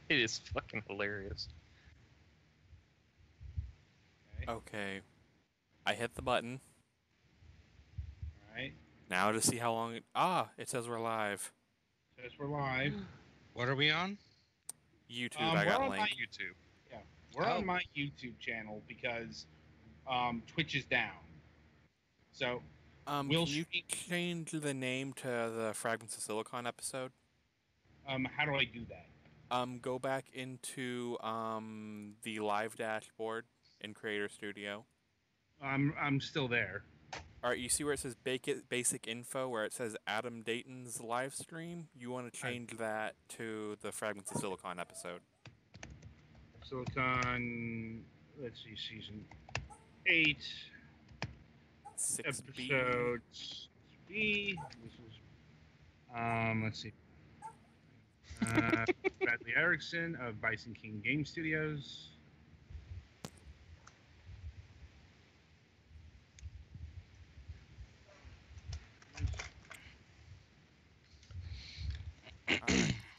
It is fucking hilarious. Okay. I hit the button. Alright. Now to see how long it says we're live. Says we're live. What are we on? YouTube, I we're got on link. YouTube. Yeah, we're on my YouTube channel because Twitch is down. So we'll can you change the name to the Fragments of Silicon episode? how do I do that? Go back into the live dashboard in Creator Studio. I'm still there. All right, you see where it says basic info, where it says Adam Dayton's live stream? You want to change that to the Fragments of Silicon episode. Silicon, let's see, season 8, 6B. episode B. This is, let's see. Bradley Erickson of Bison King Game Studios.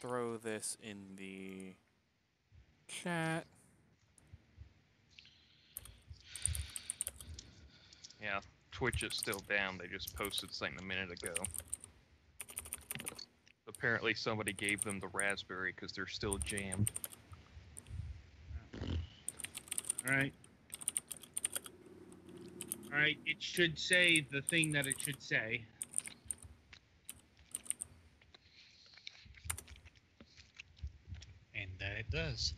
Throw this in the chat. Yeah, Twitch is still down. They just posted something a minute ago. Apparently somebody gave them the raspberry because they're still jammed. Alright. Alright, it should say the thing that it should say. And that it does.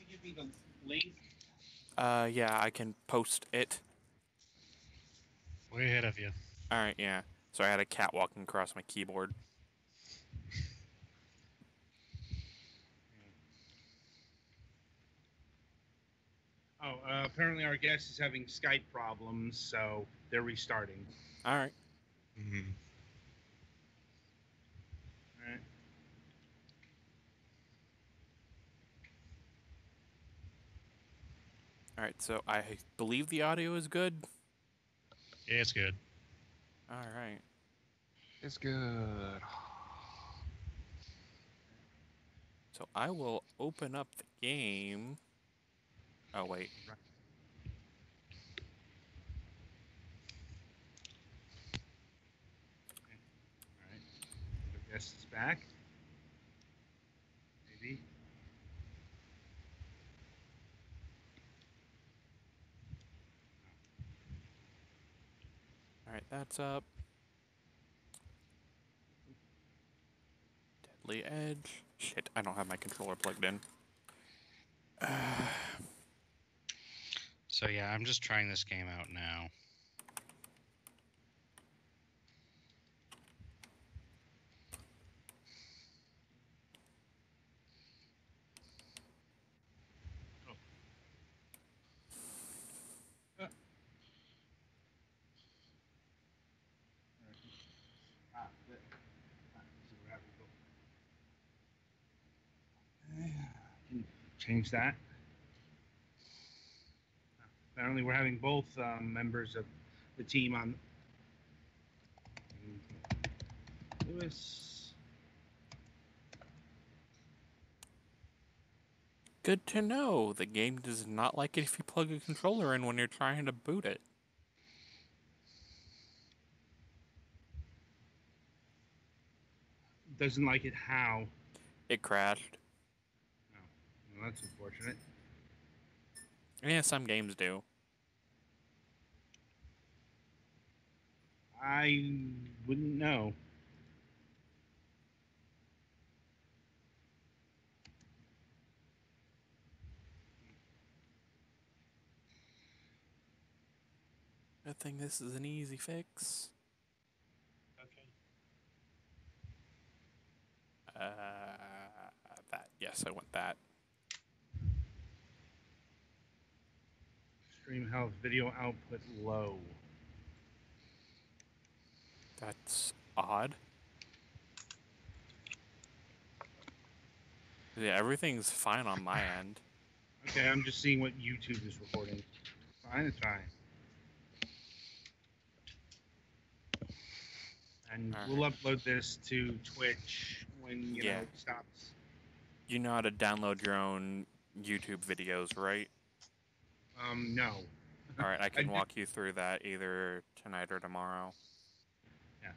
Give me the link. Yeah, I can post it. Way ahead of you. Alright, yeah. So I had a cat walking across my keyboard. Oh, apparently our guest is having Skype problems, so they're restarting. Alright. Mm-hmm. Alright. Alright, so I believe the audio is good. Yeah, it's good. Alright. It's good. So I will open up the game. Oh, wait. Alright. The guest is back. Maybe. Alright, that's up. Deadly Edge. Shit, I don't have my controller plugged in. So yeah, I'm just trying this game out now. Change that. Apparently, we're having both members of the team on. Lewis. Good to know. The game does not like it if you plug a controller in when you're trying to boot it. Doesn't like it how? It crashed. Oh, well, that's unfortunate. Yeah, some games do. I wouldn't know. I think this is an easy fix. Okay. That. Yes, I want that. Stream health, video output low. That's odd. Yeah, everything's fine on my end. Okay, I'm just seeing what YouTube is recording. Fine, it's fine. and All we'll upload this to Twitch when you know it stops. You know how to download your own YouTube videos, right? No. All right, I can do- walk you through that either tonight or tomorrow. Yeah.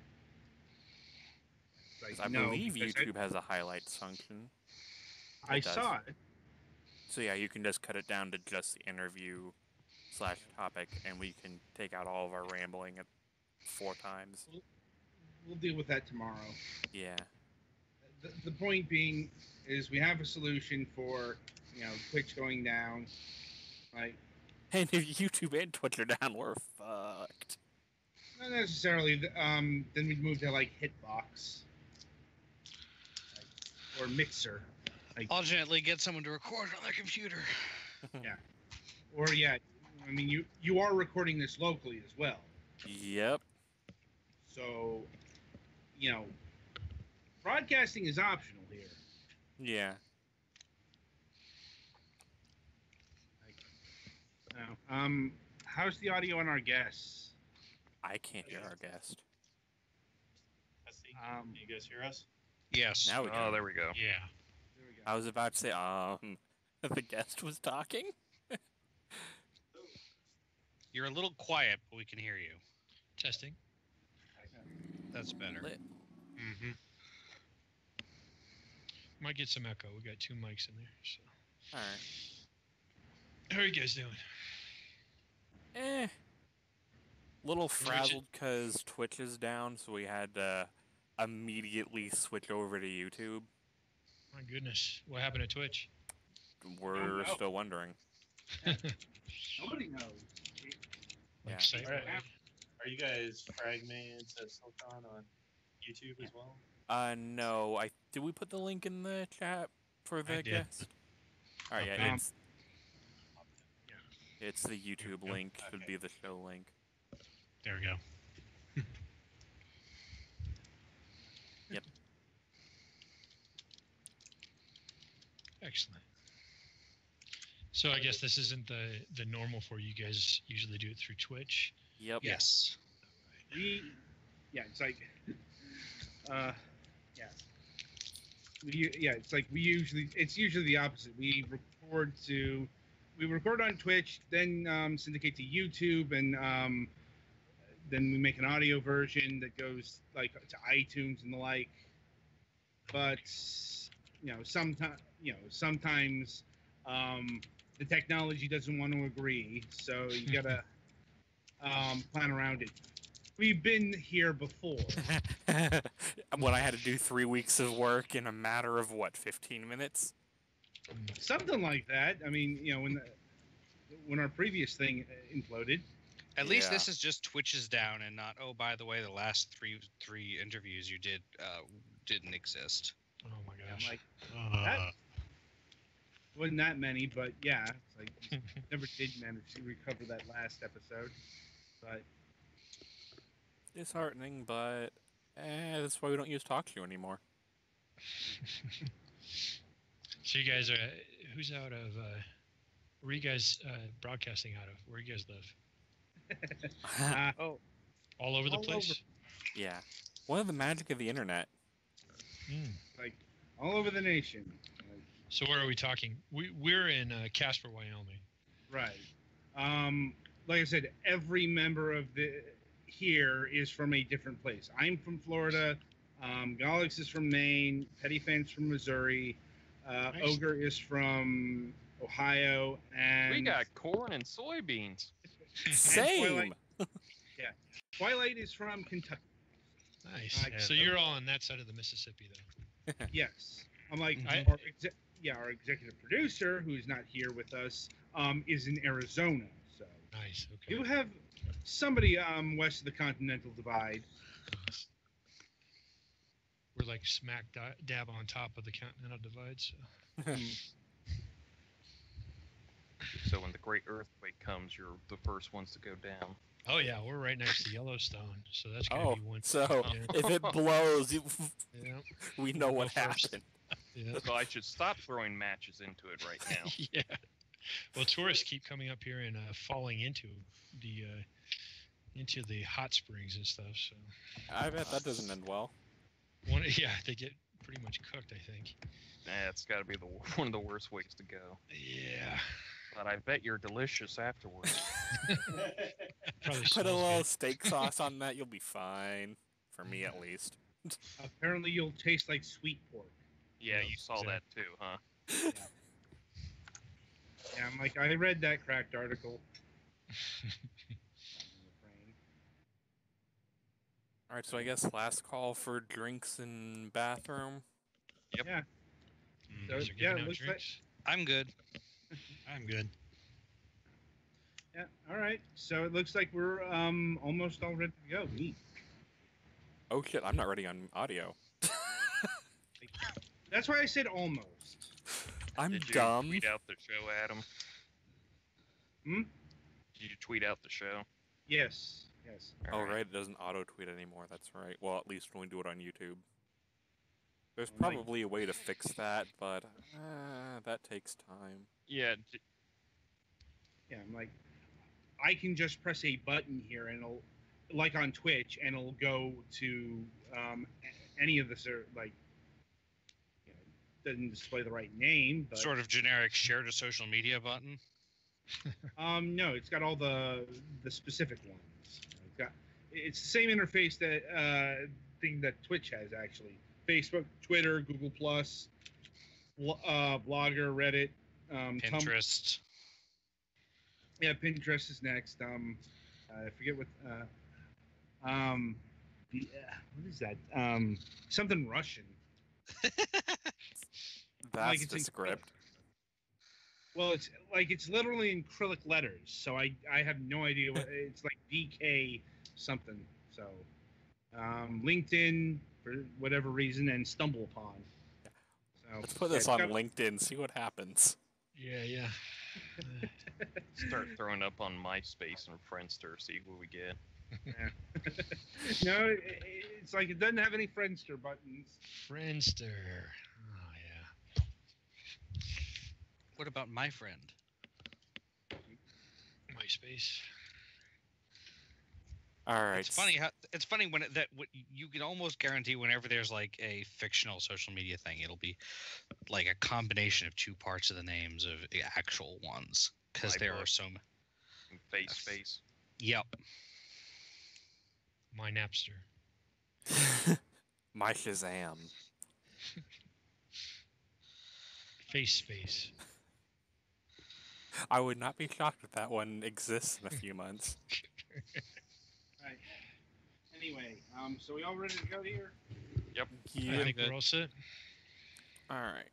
'Cause Like, I no, believe because YouTube has a highlights function. I It does. saw it. So yeah, you can just cut it down to just the interview / topic, and we can take out all of our rambling at 4 times. We'll deal with that tomorrow. Yeah. The point being is we have a solution for Twitch going down. Like, And if YouTube and Twitch are down, we're fucked. not necessarily. Then we'd move to like Hitbox, or Mixer. Alternately, get someone to record on their computer. Or I mean you are recording this locally as well. Yep. So, broadcasting is optional here. Yeah. How's the audio on our guests? I can't hear our guest. Can you guys hear us? Yes. Now we can. Oh, there we go. Yeah. There we go. I was about to say, the guest was talking? You're a little quiet, but we can hear you. Testing. That's better. Lit. Mm-hmm. Might get some echo. We got 2 mics in there. So. Alright. How are you guys doing? Little frazzled because Twitch is down, so we had to immediately switch over to YouTube. My goodness. What happened to Twitch? We're still wondering. Nobody knows. Yeah. Site Alright. wide? Are you guys Fragments of Silicon on YouTube as well? No. Did we put the link in the chat for the I did. guest? Alright, yeah, Um, it's the YouTube Yep. link. Should be the show link. There we go. Yep. Excellent. So I guess this isn't the normal for you guys. Usually do it through Twitch. Yep. Yes. It's like, it's like it's usually the opposite. We record on Twitch, then syndicate to YouTube, and then we make an audio version that goes like to iTunes and the like. But sometimes the technology doesn't want to agree, so you gotta plan around it. We've been here before. When I had to do 3 weeks of work in a matter of 15 minutes? Something like that. I mean, when our previous thing imploded. At least Yeah. this is just Twitch is down and not, oh, by the way, the last three interviews you did didn't exist. Oh my I'm gosh. like, Uh, that wasn't that many, but yeah, it's like never did manage to recover that last episode. But Disheartening, but that's why we don't use TalkShoe anymore. so you guys are who's out of? Where are you guys broadcasting out of? Where you guys live? oh, All over the All place. over. Yeah. One of the magic of the internet. Mm. like all over the nation. Like, So where are we talking? We're in Casper, Wyoming. right. Like I said, every member of the here is from a different place. I'm from Florida. Galax is from Maine. Petty Fan's from Missouri. Nice. Ogre is from Ohio, and We got corn and soybeans. Same! Twilight is from Kentucky. Nice. Yeah. So you're all on that side of the Mississippi, then. Yes, I'm like I- our executive producer, who's not here with us, is in Arizona. So Nice. Okay. you have somebody west of the Continental Divide. We're like smack dab on top of the Continental Divide. So. So when the great earthquake comes, you're the first ones to go down. Oh yeah, we're right next to Yellowstone, so that's gonna Oh, be one. so Yeah. if it blows, Yeah. we know what Go first. happened. Yeah. So I should stop throwing matches into it right now. Yeah. Well, tourists keep coming up here and falling into the into the hot springs and stuff. So I bet that doesn't end well. yeah, they get pretty much cooked, I think. Nah, it's got to be one of the worst ways to go. Yeah. But I bet you're delicious afterwards. Probably Put a smells little good. steak sauce on that, you'll be fine. For me, at least. Apparently, you'll taste like sweet pork. Yeah, you saw So- that too, huh? Yeah, I'm like, I read that cracked article. All right, so I guess last call for drinks and bathroom. Yep. Yeah. You So, guys are yeah, giving out looks like- drinks? I'm good. I'm good. Yeah. All right. So it looks like we're almost all ready to go. Neat. Oh shit, I'm not ready on audio. That's why I said almost. I'm Did you dumb. tweet out the show, Adam? Hmm? Did you tweet out the show? Yes. Yes. Oh Alright. right, it doesn't auto tweet anymore. That's right. Well, at least when we do it on YouTube. There's Like- probably a way to fix that, but that takes time. Yeah. Yeah. I'm like, I can just press a button here, and it'll, like on Twitch, and it'll go to any of the like. You know, doesn't display the right name, but Sort of generic share to social media button. no, it's got all the specific ones. It's the same interface that thing that Twitch has actually. Facebook, Twitter, Google Plus, Blogger, Reddit, Pinterest. Yeah, Pinterest is next. I forget what. What is that? Something Russian. That's it's the in- script. Well, it's literally in acrylic letters, so I have no idea what it's like. DK something. So, LinkedIn for whatever reason, and Stumble Upon. So, Let's put yeah, this it's on got- LinkedIn, see what happens. Yeah. Start throwing up on MySpace and Friendster, see what we get. No, it's like it doesn't have any Friendster buttons. Friendster. Oh yeah. What about my friend? MySpace. All right. It's funny when you can almost guarantee whenever there's like a fictional social media thing, it'll be like a combination of two parts of the names of the actual ones because there Library. are so many. Face. Yep. My Napster. My Shazam. Face Space. I would not be shocked if that one exists in a few months. Right. Anyway, so we all ready to go here? I Yeah. think we're all set. All right.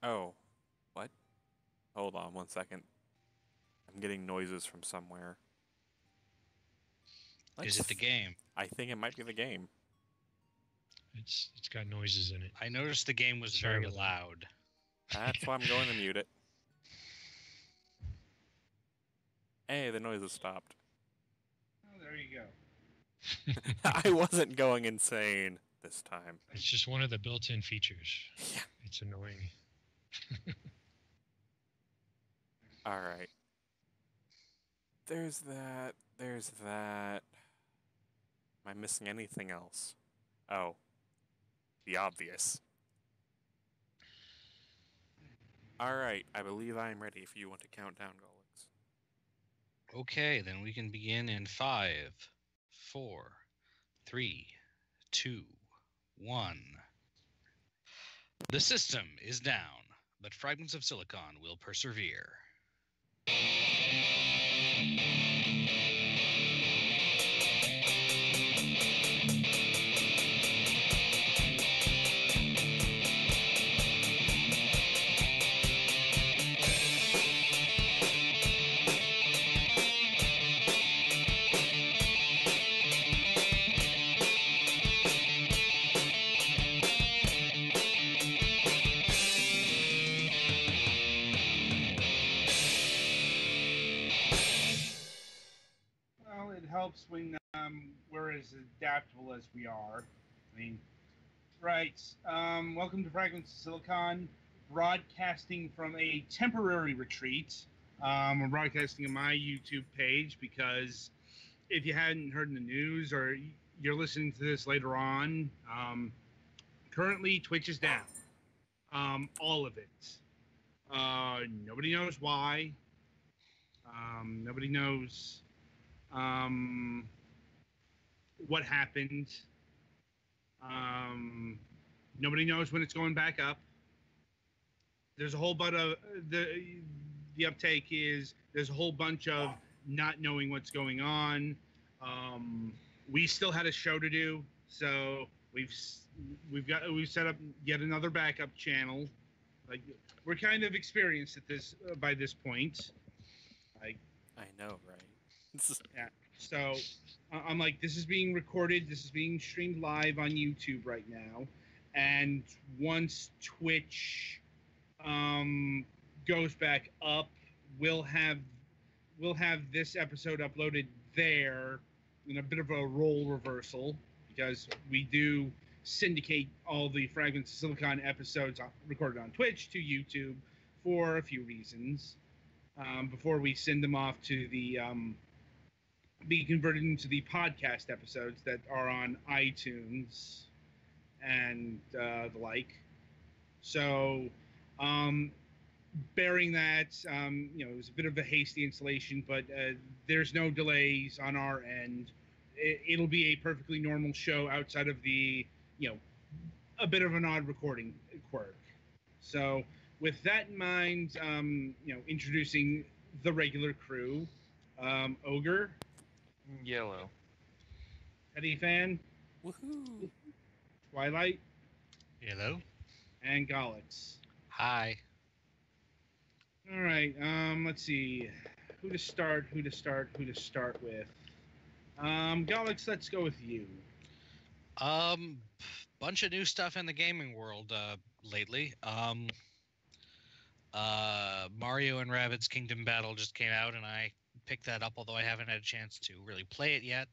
Oh, what? Hold on 1 second. I'm getting noises from somewhere. Is it the game? I think it might be the game. It's got noises in it. I noticed the game was Sorry very about that. loud. That's why I'm going to mute it. Hey, the noise has stopped. Oh, there you go. I wasn't going insane this time. It's just one of the built-in features. Yeah. It's annoying. All right. There's that. There's that. Am I missing anything else? Oh. The obvious. All right. I believe I am ready if you want to count down, Gollix. Okay, then we can begin in 5, 4, 3, 2, 1. The system is down, but Fragments of Silicon will persevere. Well, it helps when we're as adaptable as we are. I mean, right. Welcome to Fragments of Silicon, broadcasting from a temporary retreat. We're broadcasting on my YouTube page because if you hadn't heard in the news or you're listening to this later on, currently Twitch is down. All of it. Nobody knows why. Nobody knows what happened. Nobody knows when it's going back up. There's a whole bunch of the uptake is there's a whole bunch of not knowing what's going on. We still had a show to do, so we've set up yet another backup channel. Like we're kind of experienced at this by this point. Like I know, right? yeah. So I'm like, this is being recorded. This is being streamed live on YouTube right now, and once Twitch goes back up, we'll have this episode uploaded there in a bit of a role reversal because we do syndicate all the Fragments of Silicon episodes recorded on Twitch to YouTube for a few reasons before we send them off to the be converted into the podcast episodes that are on iTunes and the like. So bearing that, it was a bit of a hasty installation, but there's no delays on our end. It'll be a perfectly normal show outside of the, a bit of an odd recording quirk. So with that in mind, introducing the regular crew, Ogre, Yellow. Petty Fan, Woohoo! Twilight, Hello. and Galax. Hi. All right, let's see. Who to start with? Galax, let's go with you. Bunch of new stuff in the gaming world lately. Mario and Rabbids Kingdom Battle just came out, and I picked that up, although I haven't had a chance to really play it yet.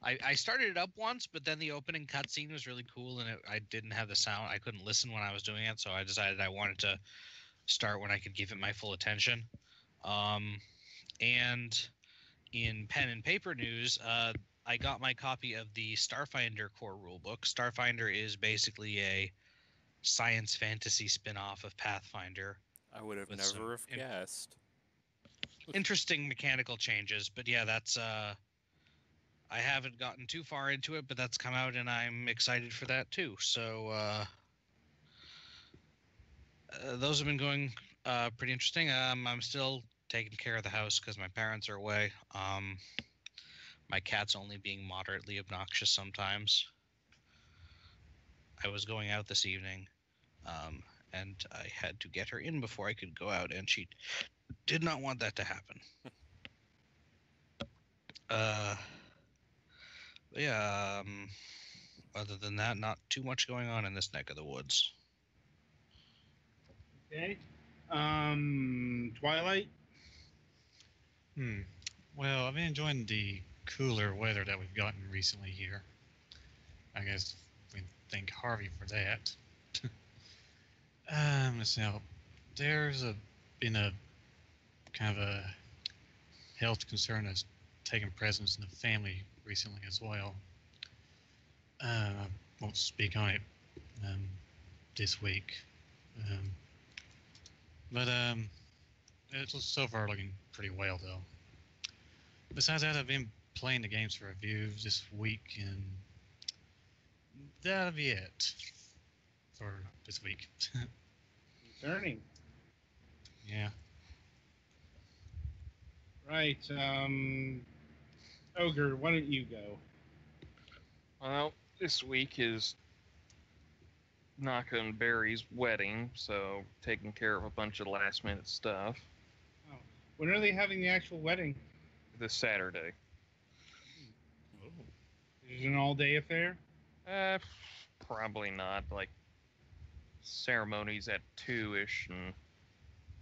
I started it up once, but then the opening cutscene was really cool, and I didn't have the sound. I couldn't listen when I was doing it, so I decided I wanted to start when I could give it my full attention. And in pen and paper news, I got my copy of the Starfinder core rulebook. Starfinder is basically a science fantasy spin-off of Pathfinder. I would have With never have some guessed. Interesting mechanical changes, but yeah, that's I haven't gotten too far into it, but that's come out and I'm excited for that too. So those have been going pretty interesting. I'm still taking care of the house because my parents are away. My cat's only being moderately obnoxious sometimes. I was going out this evening, and I had to get her in before I could go out, and she did not want that to happen. Yeah, other than that, not too much going on in this neck of the woods. Okay. Twilight. Well, I've been enjoying the cooler weather that we've gotten recently here. I guess we thank Harvey for that. So there's been a kind of a health concern that's taken precedence in the family recently as well. I won't speak on it this week, but it's so far looking pretty well though. Besides that, I've been playing the games for reviews this week, and that'll be it for this week. Concerning. Yeah. Right. Ogre, why don't you go? Well, this week is Naka and Barry's wedding, so taking care of a bunch of last-minute stuff. Oh. When are they having the actual wedding? This Saturday. Is it an all-day affair? Probably not. Like, ceremonies at 2-ish and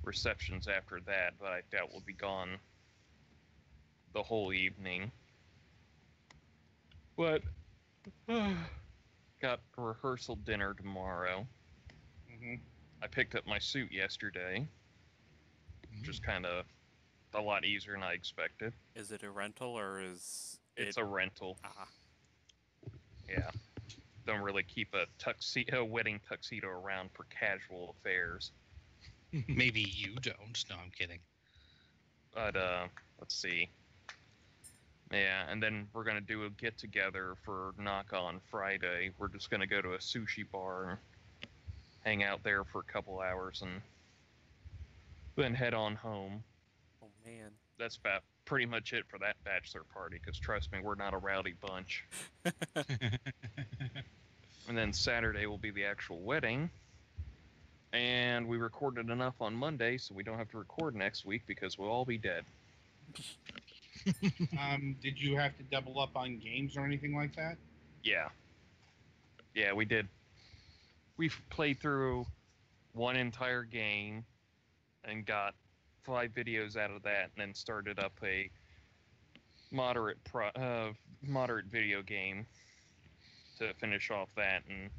receptions after that, but I doubt we'll be gone the whole evening. But got a rehearsal dinner tomorrow. Mm-hmm. I picked up my suit yesterday. Just kind of a lot easier than I expected. Is it a rental or is It's it... a rental. Ah, Yeah. Don't really keep a wedding tuxedo around for casual affairs. Maybe you don't. No, I'm kidding. But let's see. Yeah, and then we're gonna do a get together for Knock on Friday. We're just gonna go to a sushi bar and hang out there for a couple hours and then head on home. oh man. That's about pretty much it for that bachelor party, because trust me, we're not a rowdy bunch. And then Saturday will be the actual wedding. And we recorded enough on Monday, so we don't have to record next week because we'll all be dead. Did you have to double up on games or anything like that? Yeah. Yeah, we did. We've played through one entire game and got 5 videos out of that, and then started up a moderate video game to finish off that and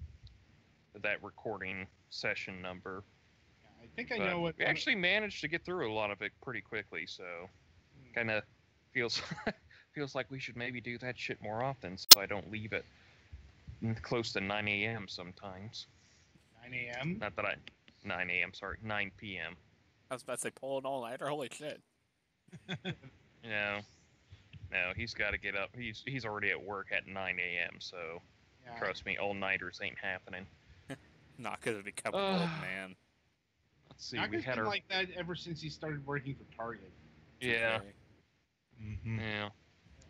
that recording session number. I think I But know what. we actually managed to get through a lot of it pretty quickly, so kind of feels like we should maybe do that shit more often, so I don't leave it close to 9 a.m. sometimes. 9 a.m. Not that 9 a.m. Sorry, 9 p.m. I was about to say pull an all-nighter. Holy shit. No, he's got to get up. He's already at work at 9 a.m. So Yeah. trust me, all-nighters ain't happening. Not because of becoming an old man. Let's see, Knock we has had been our like that ever since he started working for Target. yeah, Okay. yeah.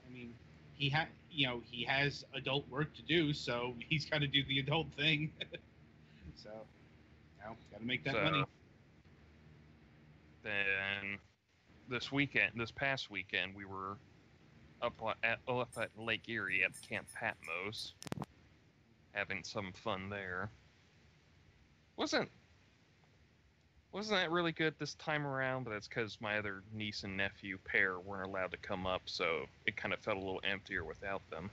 I mean, he has adult work to do, so he's got to do the adult thing. So, got to make that money. Then this past weekend, we were up at Lake Erie at Camp Patmos, having some fun there. Wasn't that really good this time around? But that's because my other niece and nephew pair weren't allowed to come up, so it kind of felt a little emptier without them.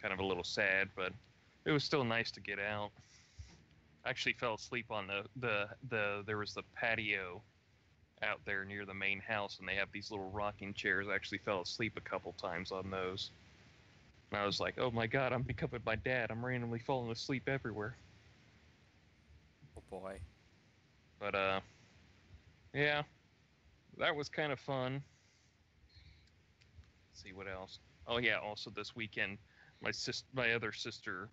Kind of a little sad, but it was still nice to get out. I actually fell asleep on there was the patio out there near the main house, and they have these little rocking chairs. I actually fell asleep a couple times on those. And I was like, oh my god, I'm becoming my dad. I'm randomly falling asleep everywhere. Oh boy. But yeah, that was kind of fun. Let's see what else. Oh yeah, also this weekend, my other sister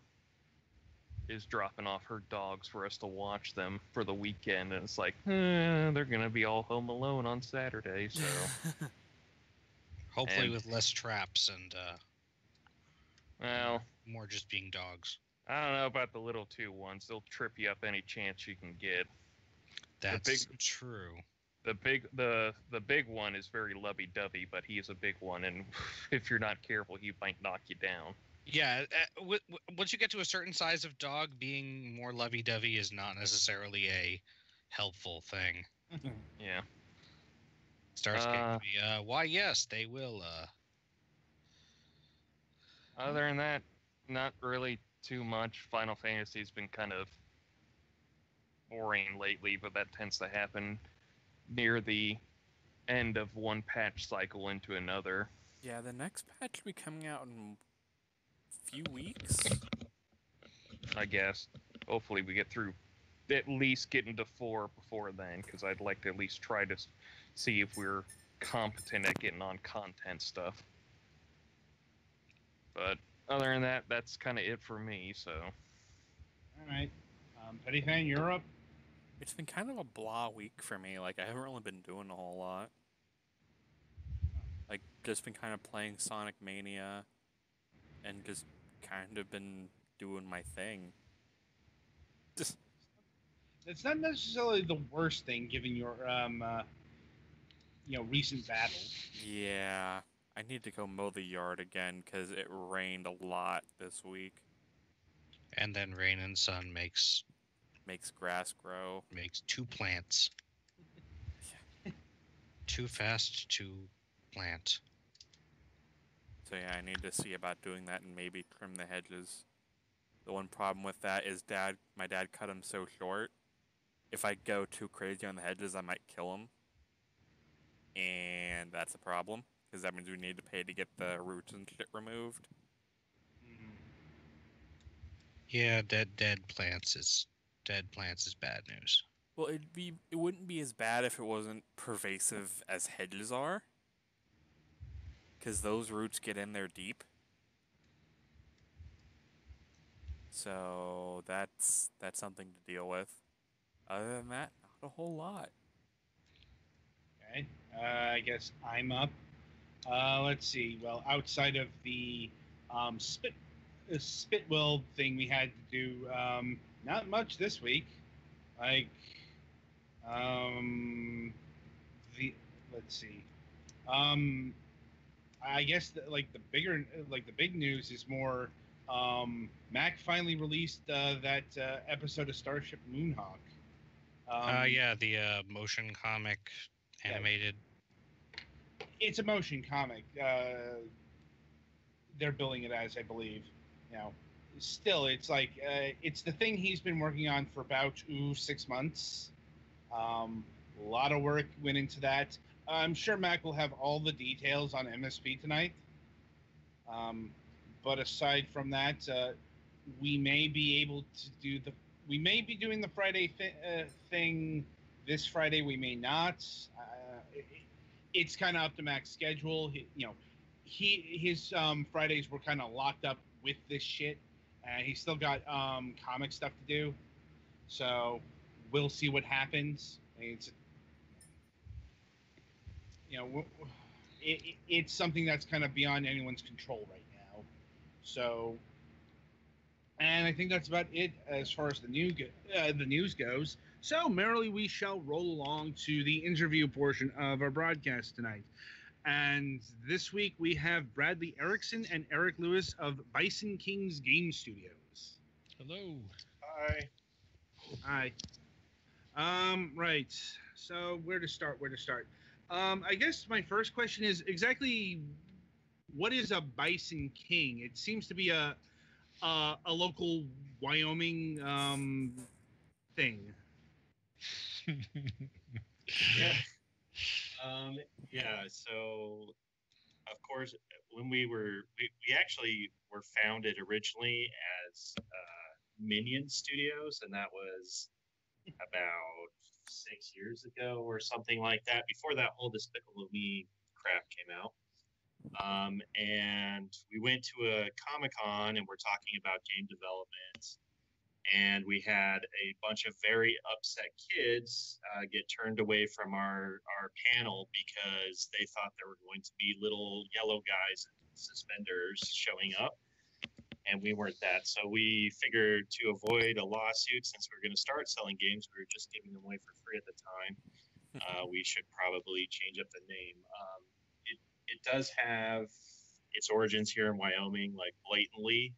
is dropping off her dogs for us to watch them for the weekend, and it's like, they're gonna be all home alone on Saturday, so Hopefully And- with less traps and well, more just being dogs. I don't know about the little 2 ones. They'll trip you up any chance you can get. That's true. The big one is very lovey-dovey, but he is a big one, and if you're not careful, he might knock you down. Yeah, once you get to a certain size of dog, being more lovey-dovey is not necessarily a helpful thing. Yeah. Starts getting to be, why, yes, they will. Other than that, not really too much. Final Fantasy's been kind of boring lately, but that tends to happen near the end of one patch cycle into another. Yeah, the next patch will be coming out in a few weeks. I guess. Hopefully we get through, at least get into 4 before then, because I'd like to at least try to see if we're competent at getting on content stuff. But other than that, that's kind of it for me, so. All right. Petty Fan, you're up. It's been kind of a blah week for me. Like, I haven't really been doing a whole lot. Like, just been kind of playing Sonic Mania and just kind of been doing my thing. Just, It's not necessarily the worst thing, given your recent battles. yeah. I need to go mow the yard again because it rained a lot this week. And then rain and sun makes Grass grow. 2 plants. Too fast to plant. So yeah, I need to see about doing that and maybe trim the hedges. The one problem with that is my dad cut them so short. If I go too crazy on the hedges, I might kill them. and that's a problem because that means we need to pay to get the roots and shit removed. Yeah, dead plants is bad news. Well, it wouldn't be as bad if it wasn't pervasive as hedges are, because those roots get in there deep. So that's something to deal with. Other than that, not a whole lot. Okay. I guess I'm up. Let's see. Well, outside of the spitwell thing we had to do, not much this week. Like, the let's see. I guess the big news is more. Mac finally released that episode of Starship Moonhawk. Yeah, the motion comic animated. It's a motion comic. They're billing it as, I believe. You know, still, it's like it's the thing he's been working on for about 6 months. A lot of work went into that. I'm sure Mac will have all the details on MSP tonight. But aside from that, we may be able to do we may be doing the Friday thing this Friday. We may not. It's kind of up to Mac's schedule. His Fridays were kind of locked up with this shit, and he's still got comic stuff to do. So we'll see what happens. It's it's something that's kind of beyond anyone's control right now. So, and I think that's about it as far as the news goes. So, merrily we shall roll along to the interview portion of our broadcast tonight. And this week we have Bradley Erickson and Eric Lewis of Bison Kings Game Studios. Hello. Hi. Right. So where to start? I guess my first question is exactly what is a Bison King? It seems to be a local Wyoming thing. So of course, when we actually were founded originally as Minion Studios, and that was about 6 years ago or something like that. Before that whole Despicable Me crap came out. And we went to a Comic-Con and we're talking about game development. And we had a bunch of very upset kids get turned away from our panel because they thought there were going to be little yellow guys in suspenders showing up. And we weren't that. So we figured to avoid a lawsuit, since we were going to start selling games, we were just giving them away for free at the time. We should probably change up the name. It does have its origins here in Wyoming, like blatantly.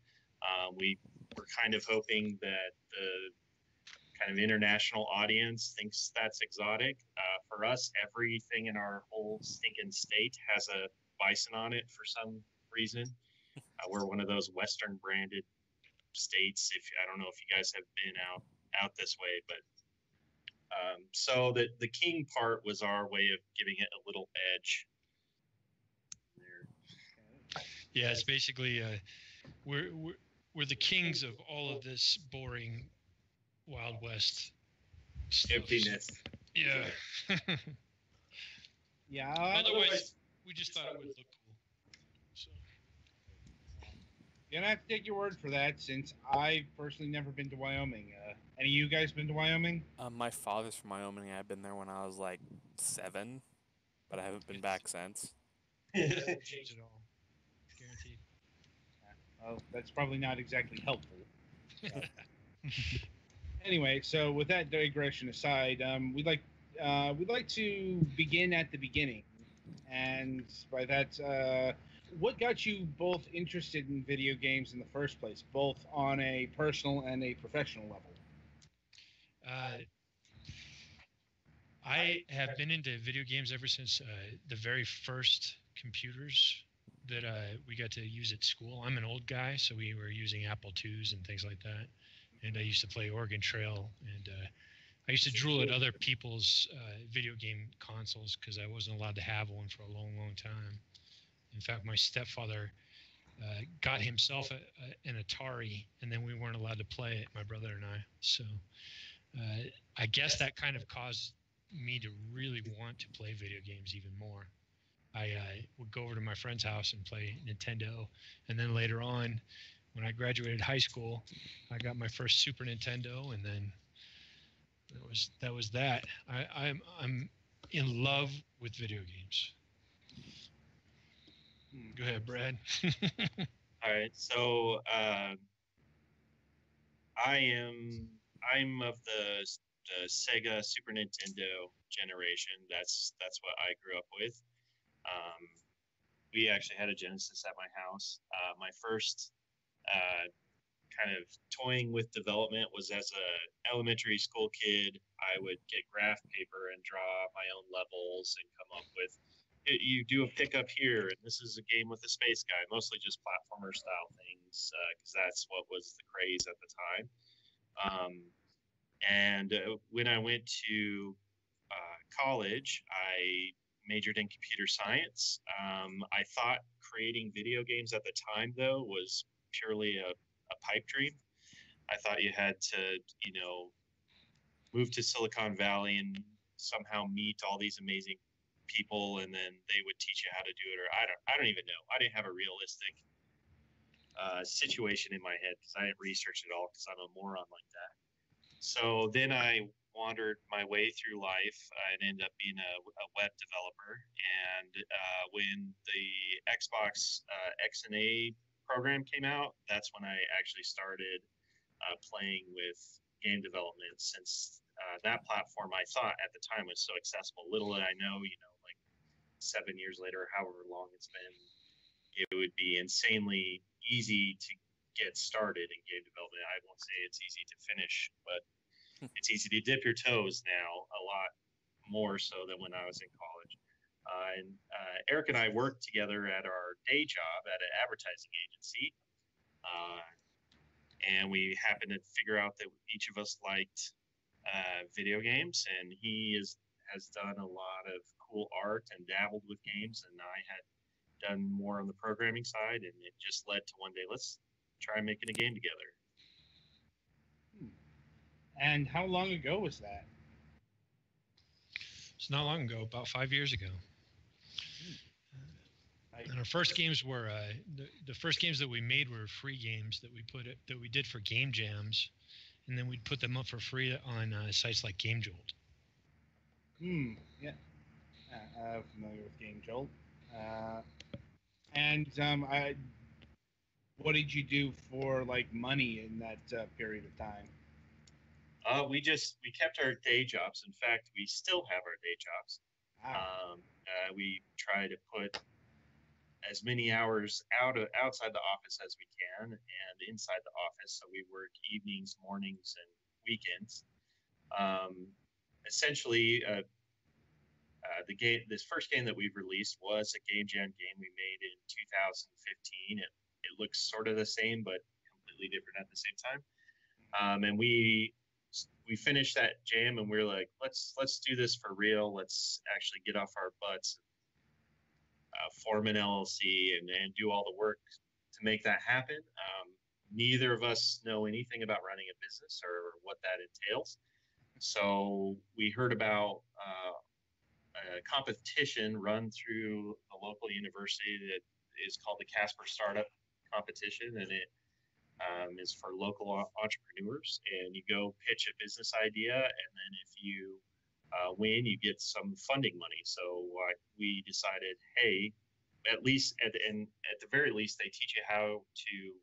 We were kind of hoping that the kind of international audience thinks that's exotic. For us, everything in our whole stinking state has a bison on it for some reason. We're one of those Western branded states. I don't know if you guys have been out this way, but so the king part was our way of giving it a little edge. Yeah, it's basically we're the kings of all of this boring Wild West stuff. Emptiness. Yeah. Yeah. Otherwise, we just thought it would look cool. So. You're gonna have to take your word for that, since I've personally never been to Wyoming. Any of you guys been to Wyoming? My father's from Wyoming. I've been there when I was like 7, but I haven't been back since. It doesn't change at all. Guaranteed. Well, that's probably not exactly helpful. Anyway, so with that digression aside, we'd like to begin at the beginning, and by that, what got you both interested in video games in the first place, both on a personal and a professional level? I have been into video games ever since the very first computers that we got to use at school. I'm an old guy, so we were using Apple IIs and things like that. And I used to play Oregon Trail, and I used to drool at other people's video game consoles because I wasn't allowed to have one for a long, long time. In fact, my stepfather got himself an Atari, and then we weren't allowed to play it, my brother and I. So I guess that kind of caused me to really want to play video games even more. I would go over to my friend's house and play Nintendo, and then later on, when I graduated high school, I got my first Super Nintendo, and then that was that. I'm in love with video games. Go ahead, Brad. All right, so I'm of the Sega Super Nintendo generation. That's what I grew up with. We actually had a Genesis at my house. My first kind of toying with development was as a elementary school kid. I would get graph paper and draw my own levels and come up with, you do a pickup here, and this is a game with a space guy, mostly just platformer style things, because that's what was the craze at the time. And when I went to college, I majored in computer science. I thought creating video games at the time, though, was purely a pipe dream. I thought you had to, move to Silicon Valley and somehow meet all these amazing people, and then they would teach you how to do it. Or I don't even know. I didn't have a realistic situation in my head because I didn't research it all because I'm a moron like that. So then I wandered my way through life and ended up being a web developer. And when the Xbox X and A program came out, that's when I actually started playing with game development, since that platform I thought at the time was so accessible. Little did I know, like 7 years later, however long it's been, it would be insanely easy to get started in game development. I won't say it's easy to finish, but it's easy to dip your toes now, a lot more so than when I was in college. And Eric and I worked together at our day job at an advertising agency. And we happened to figure out that each of us liked video games, and he has done a lot of cool art and dabbled with games, and I had done more on the programming side, and it just led to one day, let's try making a game together. And how long ago was that? It's not long ago, about 5 years ago. And our first games were the first games that we made were free games that we did for game jams, and then we'd put them up for free on sites like Game Jolt. Yeah, I'm familiar with Game Jolt. And what did you do for like money in that period of time? We kept our day jobs. In fact, we still have our day jobs. Wow. We try to put as many hours outside the office as we can and inside the office. So we work evenings, mornings, and weekends. Essentially, this first game that we've released was a game jam game we made in 2015. It looks sort of the same, but completely different at the same time. And we finished that jam, and we were like, let's do this for real. Let's actually get off our butts, form an LLC, and do all the work to make that happen. Neither of us know anything about running a business or what that entails. So we heard about a competition run through the local university that is called the Casper Startup Competition, and it is for local entrepreneurs. And you go pitch a business idea, and then if you win, you get some funding money. So we decided, hey, at least at the very least, they teach you how to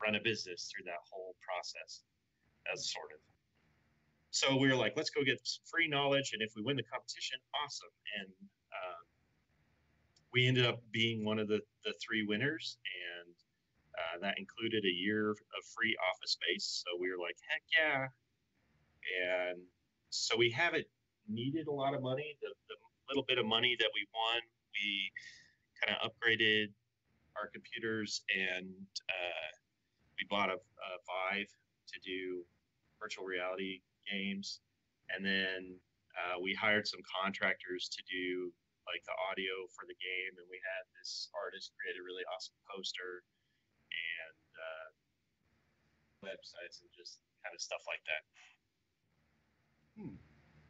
run a business through that whole process, as sort of. So we were like, let's go get some free knowledge, and if we win the competition, awesome. And we ended up being one of the 3 winners, and that included a year of free office space. So we were like, heck yeah. And so we haven't needed a lot of money. The little bit of money that we won, we kind of upgraded our computers, and we bought a Vive to do virtual reality games. And then we hired some contractors to do like the audio for the game, and we had this artist create a really awesome poster and websites and just kind of stuff like that.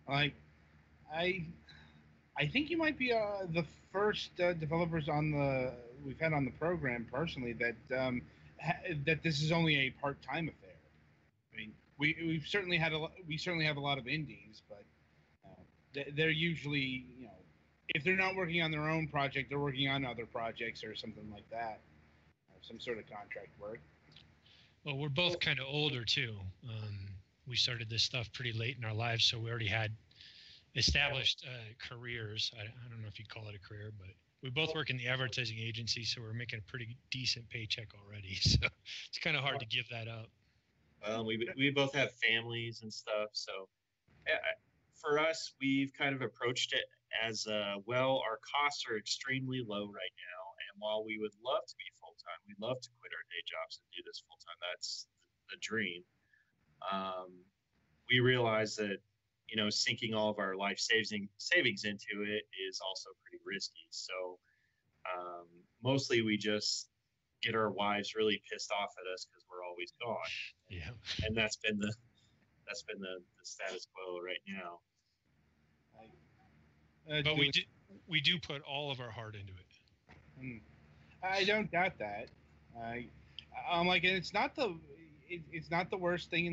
Like, I think you might be the first developers we've had on the program personally that that this is only a part-time affair. I mean, we certainly have a lot of indies, but they're usually, if they're not working on their own project, they're working on other projects or something like that, some sort of contract work. Well, we're both kind of older too. We started this stuff pretty late in our lives, so we already had established careers. I don't know if you'd call it a career, but we both work in the advertising agency, so we're making a pretty decent paycheck already. So it's kind of hard to give that up. We both have families and stuff, so for us, we've kind of approached it as well. Our costs are extremely low right now, and while we would love to be full time, we'd love to quit our day jobs and do this full time. That's the dream. We realize that sinking all of our life savings into it is also pretty risky. So mostly we just get our wives really pissed off at us because we're always gone. Yeah, and that's been the status quo right now. But we do put all of our heart into it. I don't doubt that. I'm like, and it's not the worst thing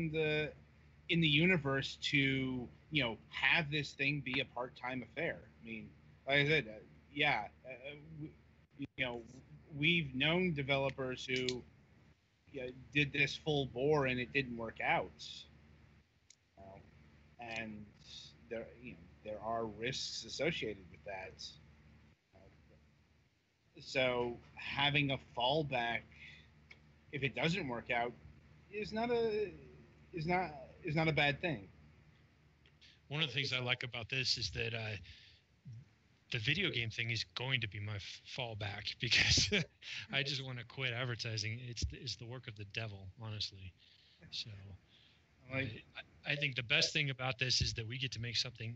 in the universe to have this thing be a part-time affair. I mean, like I said, we've known developers who did this full bore and it didn't work out, and there are risks associated with that. So having a fallback if it doesn't work out is not a bad thing. One of the things I like about this is that the video game thing is going to be my fallback because I just want to quit advertising. It's the work of the devil, honestly. So I think the best thing about this is that we get to make something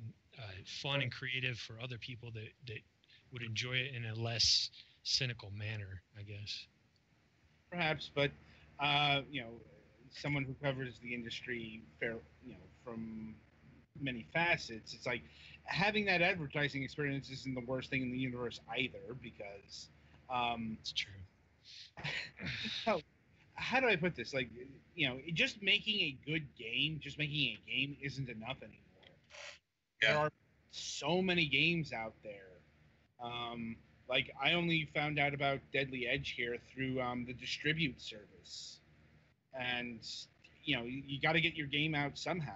fun and creative for other people that would enjoy it in a less cynical manner, I guess. Perhaps, but someone who covers the industry from many facets, it's like having that advertising experience isn't the worst thing in the universe either, because it's true. How do I put this? Like, just making a good game, isn't enough anymore. Yeah. There are so many games out there. Like, I only found out about Deadly Edge here through the Distribute service. And, you got to get your game out somehow.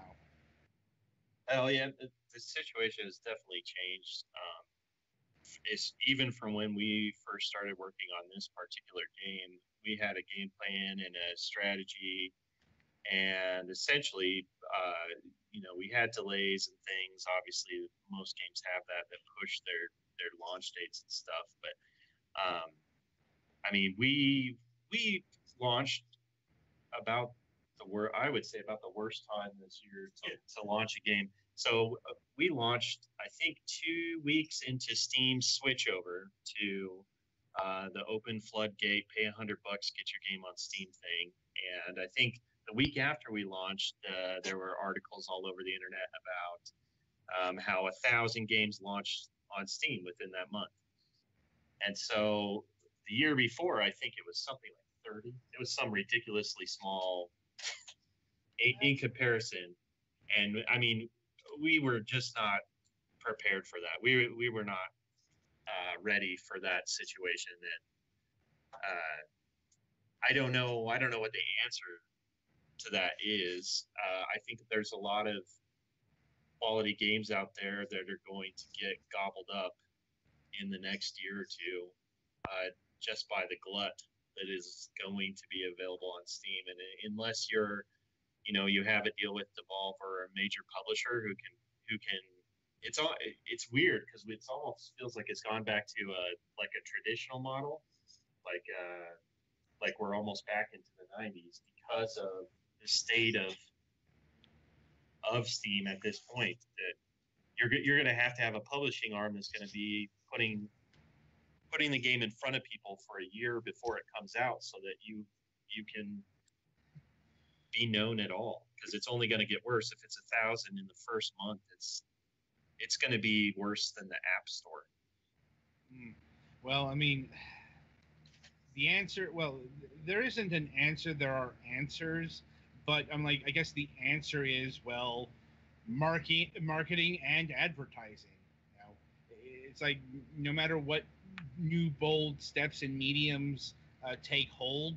Oh, yeah, the situation has definitely changed. It's even from when we first started working on this particular game, we had a game plan and a strategy, and essentially, we had delays and things. Obviously, most games have that push their launch dates and stuff. But we launched about I would say about the worst time this year to launch a game. So we launched, I think, 2 weeks into Steam's switchover to the open floodgate, pay $100, get your game on Steam thing. And I think the week after we launched, there were articles all over the internet about how 1,000 games launched on Steam within that month. And so the year before, I think it was something like 30. It was some ridiculously small in comparison. And I mean, we were just not prepared for that. We were not ready for that situation. And I don't know what the answer to that is. I think there's a lot of quality games out there that are going to get gobbled up in the next year or two, just by the glut that is going to be available on Steam. And unless you have a deal with Devolver or a major publisher who can, it's weird because it almost feels like it's gone back to a traditional model, like we're almost back into the 90s because of the state of of Steam at this point. That you're going to have a publishing arm that's going to be putting the game in front of people for a year before it comes out, so that you can be known at all. Because it's only going to get worse. If it's 1,000 in the first month, it's going to be worse than the App Store. Well, I mean, the answer. Well, there isn't an answer. There are answers, but I'm like, I guess the answer is, well, marketing and advertising. You know, it's like no matter what new bold steps and mediums take hold,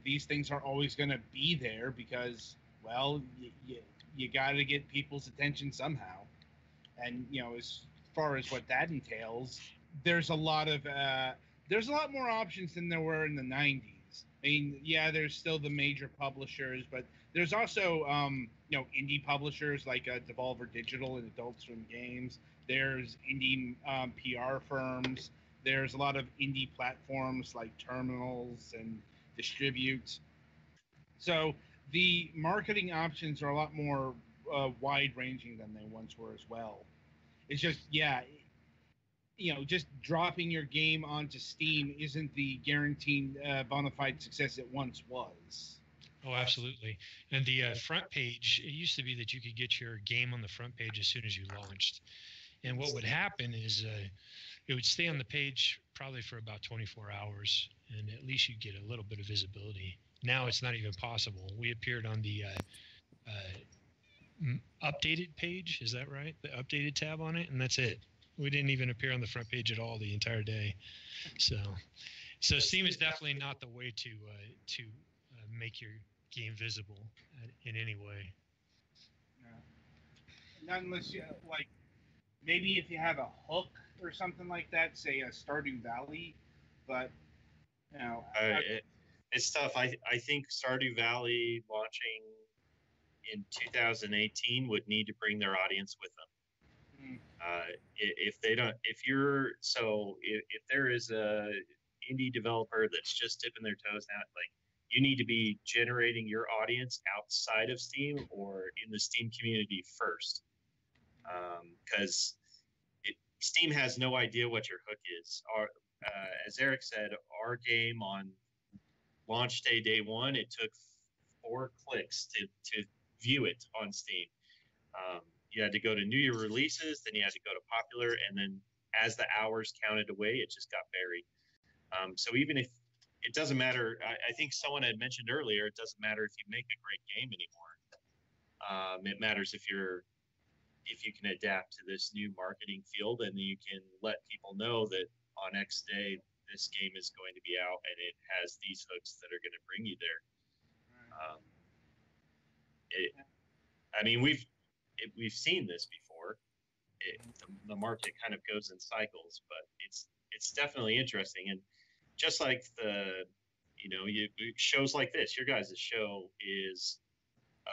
these things are always going to be there because, well, you got to get people's attention somehow. And as far as what that entails, there's a lot more options than there were in the 90s. I mean, yeah, there's still the major publishers, but there's also indie publishers like Devolver Digital and Adult Swim Games. There's indie PR firms. There's a lot of indie platforms like Terminals and Distribute. So the marketing options are a lot more wide-ranging than they once were as well. It's just, just dropping your game onto Steam isn't the guaranteed bona fide success it once was. Oh, absolutely. And the front page, it used to be that you could get your game on the front page as soon as you launched. And what would happen is it would stay on the page probably for about 24 hours, and at least you'd get a little bit of visibility. Now it's not even possible. We appeared on the updated page, is that right? The updated tab on it, and that's it. We didn't even appear on the front page at all the entire day. So Steam is definitely not the way to make your game visible in any way. Not unless you maybe if you have a hook or something like that, say a Stardew Valley, but it's tough. I think Stardew Valley launching in 2018 would need to bring their audience with them. If there is a indie developer that's just dipping their toes out, like, you need to be generating your audience outside of Steam or in the Steam community first, because Steam has no idea what your hook is. As Eric said, our game on launch day one, it took 4 clicks to view it on Steam. You had to go to New Year releases, then you had to go to popular, and then as the hours counted away, it just got buried. So even if it doesn't matter, I think someone had mentioned earlier, it doesn't matter if you make a great game anymore. It matters if you can adapt to this new marketing field, and you can let people know that on X day this game is going to be out and it has these hooks that are going to bring you there. We've seen this before. The market kind of goes in cycles, but it's definitely interesting. And just like shows like this, your guys' show is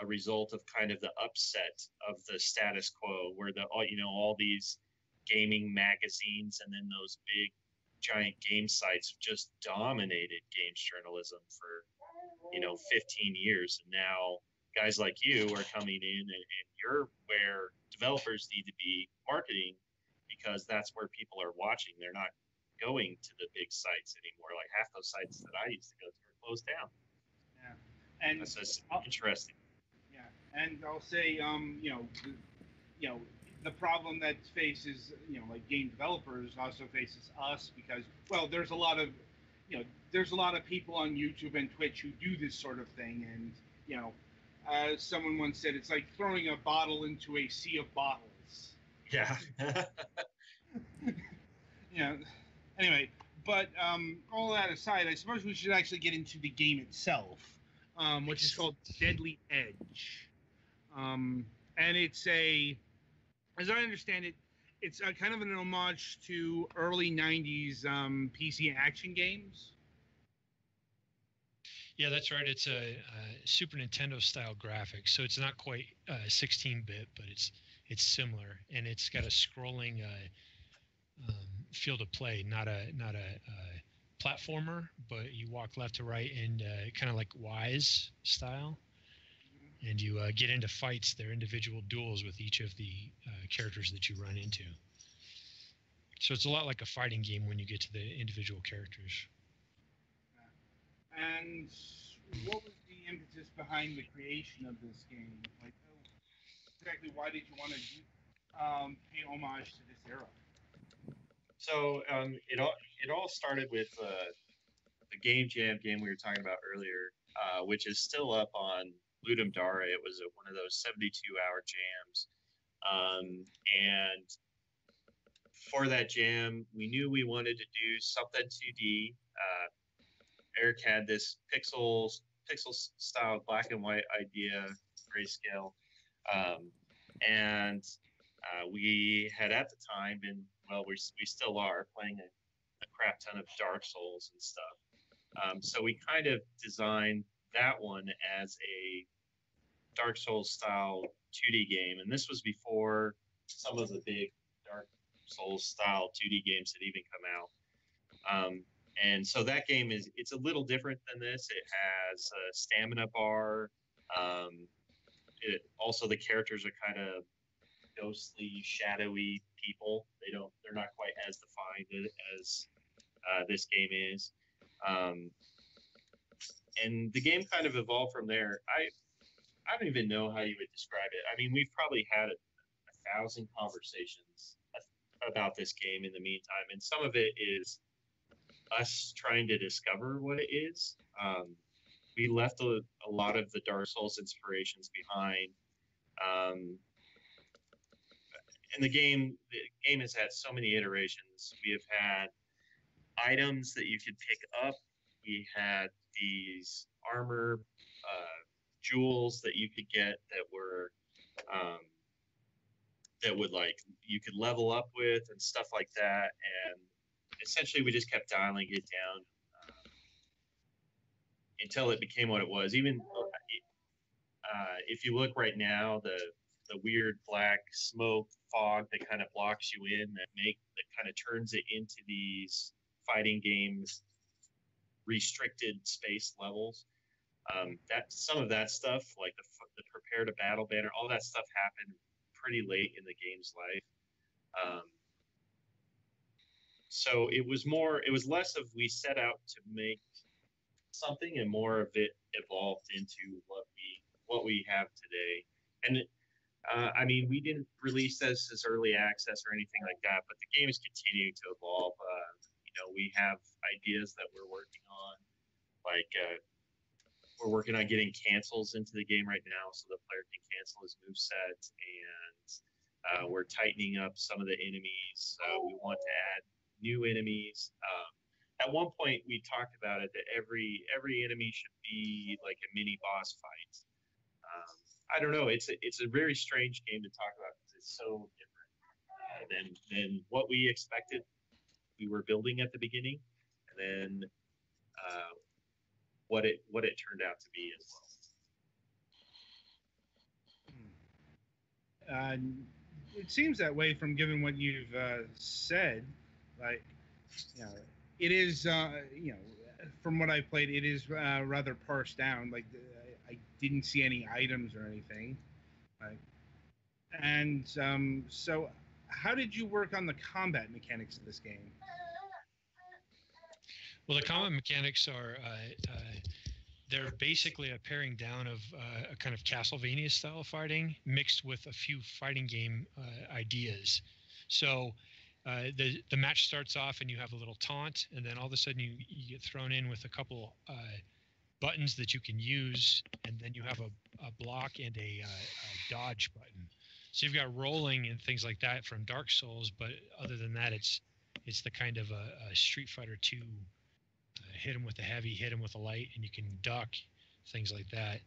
a result of kind of the upset of the status quo, where all these gaming magazines and then those big giant game sites just dominated games journalism for 15 years, and now guys like you are coming in and you're where developers need to be marketing, because that's where people are watching. They're not going to the big sites anymore. Like half those sites that I used to go to are closed down. Yeah, and that's just interesting. Yeah, and I'll say, the problem that faces, like game developers also faces us, because, well, there's a lot of people on YouTube and Twitch who do this sort of thing, and someone once said it's like throwing a bottle into a sea of bottles. Yeah. Anyway, but all that aside, I suppose we should actually get into the game itself, which is called Deadly Edge. And it's as I understand it, it's kind of an homage to early 90s PC action games. Yeah, that's right. It's a Super Nintendo style graphics, so it's not quite 16-bit, but it's similar, and it's got a scrolling field of play, not a platformer, but you walk left to right and kind of like Wise style. and you get into fights. They're individual duels with each of the characters that you run into. So it's a lot like a fighting game when you get to the individual characters. And what was the impetus behind the creation of this game? Like, exactly why did you want to pay homage to this era? So it all started with the Game Jam game we were talking about earlier, which is still up on Ludum Dare. It was one of those 72-hour jams, and for that jam, we knew we wanted to do something 2D. Eric had this pixel style black and white idea, grayscale, and we had at the time been, well, we still are playing a crap ton of Dark Souls and stuff. So we kind of designed that one as a Dark Souls style 2D game, and this was before some of the big Dark Souls style 2D games had even come out. And so that game it's a little different than this. It has a stamina bar. Also the characters are kind of ghostly, shadowy people. They're not quite as defined as this game is. And the game kind of evolved from there. I don't even know how you would describe it. I mean, we've probably had a 1,000 conversations about this game in the meantime, and some of it is us trying to discover what it is. We left a lot of the Dark Souls inspirations behind. And the game has had so many iterations. We have had items that you could pick up. We had these armor jewels that you could get that were that would, like, you could level up with and stuff like that. And essentially we just kept dialing it down until it became what it was. Even if you look right now, the weird black smoke fog that kind of blocks you in, that kind of turns it into these fighting games restricted space levels. That some of that stuff, like the prepare to battle banner, all that stuff happened pretty late in the game's life. So it was less of we set out to make something, and more of it evolved into what we have today. And I mean, we didn't release this as early access or anything like that, but the game is continuing to evolve. We have ideas that we're working on, like we're working on getting cancels into the game right now, so the player can cancel his moveset, and we're tightening up some of the enemies. We want to add new enemies. At one point, we talked about it that every enemy should be like a mini boss fight. I don't know. It's a very strange game to talk about because it's so different than what we expected. We were building at the beginning, and then what it turned out to be as well. It seems that way from given what you've said. Like, it is, from what I've played, it is rather parsed down. Like, I didn't see any items or anything. Like, and so how did you work on the combat mechanics of this game? Well, the combat mechanics are they're basically a paring down of a kind of Castlevania style fighting mixed with a few fighting game ideas. So the match starts off and you have a little taunt, and then all of a sudden you get thrown in with a couple buttons that you can use, and then you have a block and a dodge button. So you've got rolling and things like that from Dark Souls, but other than that, it's the kind of a Street Fighter 2. Hit him with a heavy, hit him with a light, and you can duck, things like that.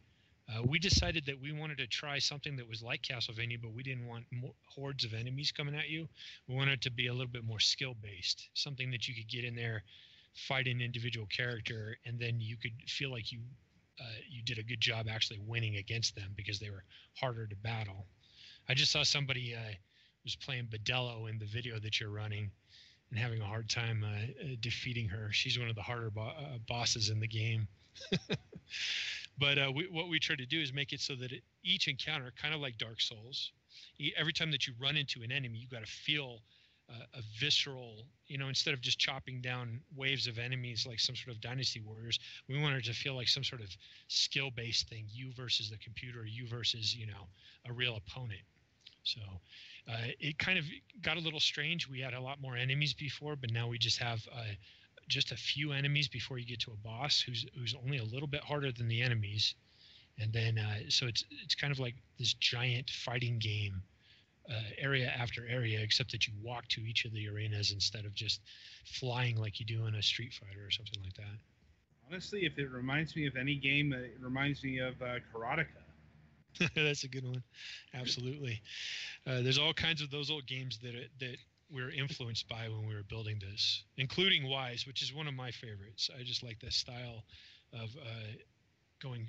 We decided that we wanted to try something that was like Castlevania, but we didn't want hordes of enemies coming at you. We wanted it to be a little bit more skill-based, something that you could get in there, fight an individual character, and then you could feel like you did a good job actually winning against them because they were harder to battle. I just saw somebody was playing Bedello in the video that you're running, and having a hard time defeating her. She's one of the harder bosses in the game. But what we try to do is make it so that each encounter, kind of like Dark Souls, every time that you run into an enemy, you got to feel a visceral, instead of just chopping down waves of enemies like some sort of Dynasty Warriors, we wanted to feel like some sort of skill-based thing, you versus the computer, you versus, a real opponent. So it kind of got a little strange. We had a lot more enemies before, but now we just have just a few enemies before you get to a boss who's only a little bit harder than the enemies. And then so it's kind of like this giant fighting game, area after area, except that you walk to each of the arenas instead of just flying like you do in a Street Fighter or something like that. Honestly, if it reminds me of any game, it reminds me of Karateka. That's a good one. Absolutely. There's all kinds of those old games that we were influenced by when we were building this, including Wise, which is one of my favorites. I just like the style of going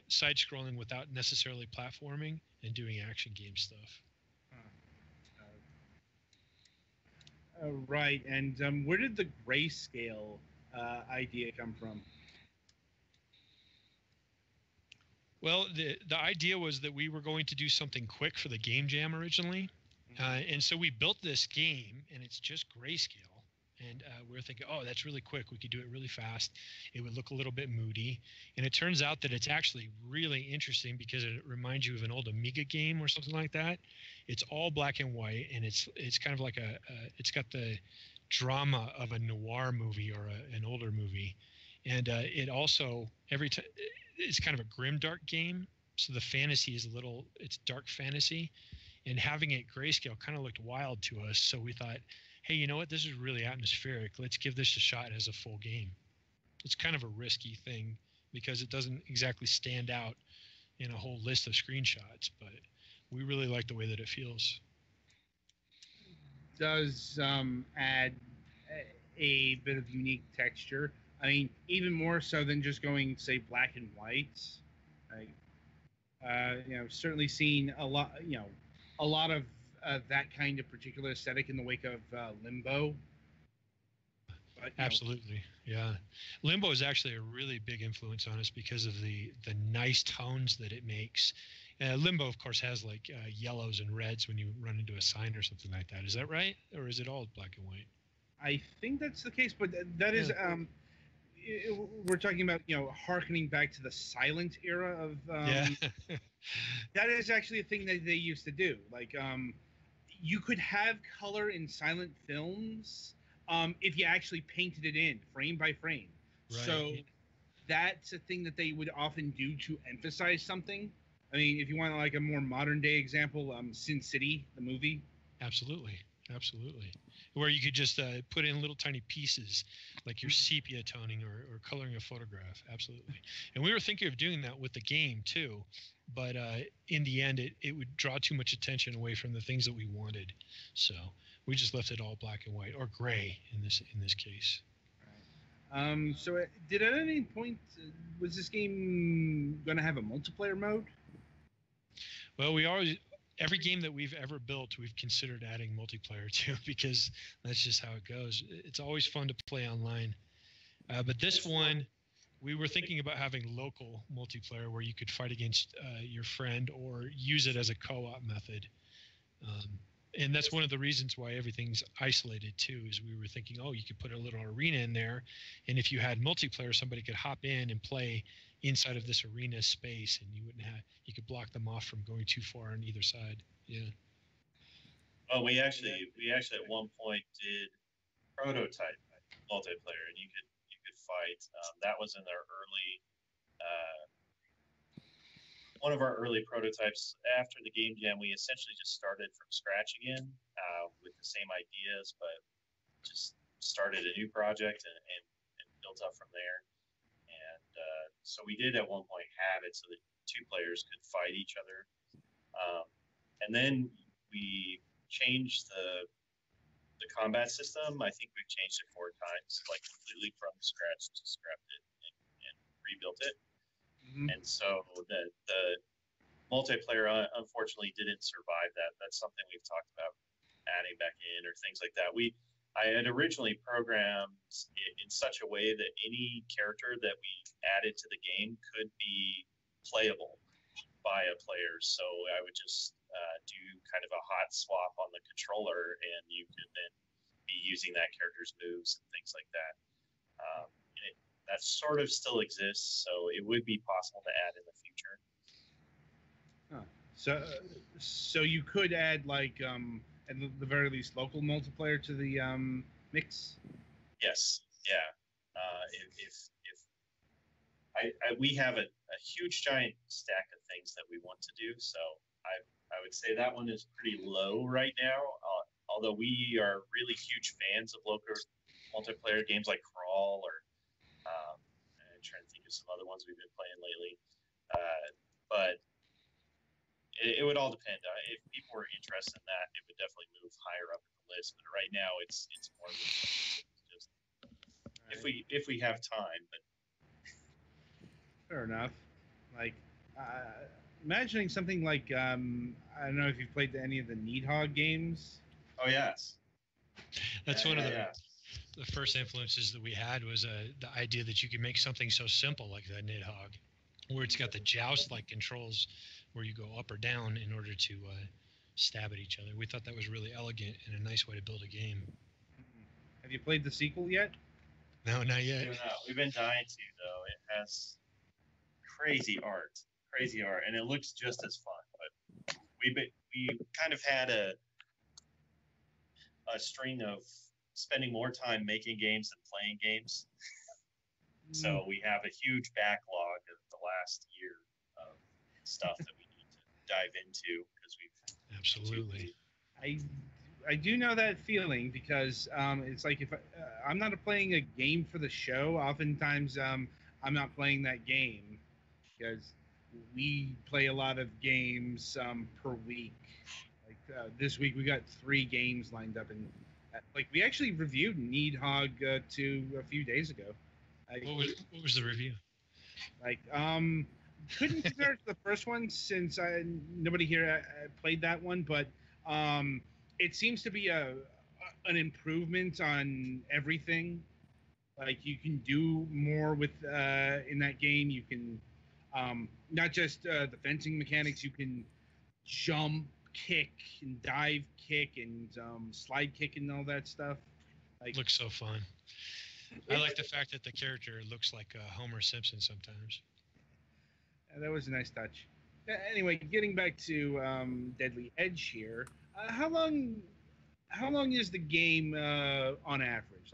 side-scrolling without necessarily platforming and doing action game stuff. Right, and where did the grayscale idea come from? Well, the idea was that we were going to do something quick for the Game Jam originally, and so we built this game, and it's just grayscale. And we were thinking, oh, that's really quick. We could do it really fast. It would look a little bit moody. And it turns out that it's actually really interesting because it reminds you of an old Amiga game or something like that. It's all black and white, and it's kind of like it's got the drama of a noir movie or an older movie. And it also, every time, it's kind of a grimdark game. So the fantasy is it's dark fantasy. And having it grayscale kind of looked wild to us. So we thought, hey, you know what? This is really atmospheric. Let's give this a shot as a full game. It's kind of a risky thing because it doesn't exactly stand out in a whole list of screenshots, but we really like the way that it feels. Does add a bit of unique texture. I mean, even more so than just going, say, black and white. Certainly seen a lot of that kind of particular aesthetic in the wake of Limbo. But, Absolutely, yeah. Limbo is actually a really big influence on us because of the nice tones that it makes. Limbo, of course, has like yellows and reds when you run into a sign or something like that. Is that right, or is it all black and white? I think that's the case, but that is we're talking about harkening back to the silent era of that is actually a thing that they used to do. Like you could have color in silent films if you actually painted it in frame by frame. Right. So that's a thing that they would often do to emphasize something. I mean, if you want like a more modern day example, Sin City, the movie. Absolutely. Where you could just put in little tiny pieces, like your sepia toning or coloring a photograph. Absolutely. And we were thinking of doing that with the game too, but in the end, it would draw too much attention away from the things that we wanted. So we just left it all black and white, or gray in this case. So did at any point, was this game going to have a multiplayer mode? Well, every game that we've ever built, we've considered adding multiplayer to, because that's just how it goes. It's always fun to play online. But this one, we were thinking about having local multiplayer where you could fight against your friend or use it as a co-op method. And that's one of the reasons why everything's isolated too, is we were thinking, oh, you could put a little arena in there. And if you had multiplayer, somebody could hop in and play inside of this arena space, and you could block them off from going too far on either side. Yeah. Well, we actually at one point did prototype multiplayer, and you could fight. That was in our early one of our early prototypes. After the game jam, we essentially just started from scratch again with the same ideas, but just started a new project and built up from there. So we did at one point have it so that two players could fight each other. And then we changed the combat system. I think we've changed it 4 times, like completely from scratch, to scrapped it and rebuilt it. Mm-hmm. And so the multiplayer unfortunately didn't survive that. That's something we've talked about adding back in, or things like that. We I had originally programmed it in such a way that any character that we added to the game could be playable by a player. So I would just do kind of a hot swap on the controller, and you could then be using that character's moves and things like that. And that sort of still exists, so it would be possible to add in the future. Huh. So you could add like at the very least local multiplayer to the mix. Yes, yeah. We have a huge giant stack of things that we want to do, so I would say that one is pretty low right now. Although we are really huge fans of local multiplayer games like Crawl, or I'm trying to think of some other ones we've been playing lately. But it would all depend. If people were interested in that, it would definitely move higher up in the list. But right now, it's more just if we have time. But Fair enough. Like, imagining something like I don't know if you've played any of the Needhog games. oh yes, That's Yeah, one of yeah, the first influences that we had was the idea that you could make something so simple like that Nidhogg, where it's got the joust-like controls where you go up or down in order to stab at each other. We thought that was really elegant and a nice way to build a game. Have you played the sequel yet? No, not yet. No, we've been dying to though. It has crazy art, and it looks just as fun. But we kind of had a string of spending more time making games than playing games. So we have a huge backlog of the last year of stuff that we need to dive into because we've Absolutely. I do know that feeling because it's like if I'm not playing a game for the show, oftentimes I'm not playing that game because we play a lot of games per week. Like this week we got 3 games lined up, and like we actually reviewed Needhog 2 a few days ago. What was the review? Like couldn't compare it to the first one since nobody here played that one, but it seems to be an improvement on everything. Like you can do more with in that game. You can not just the fencing mechanics. You can jump, kick, and dive kick, and slide kick, and all that stuff. Like, Looks so fun. I like the fact that the character looks like Homer Simpson sometimes. that was a nice touch. Anyway, getting back to Deadly Edge here. How long is the game on average?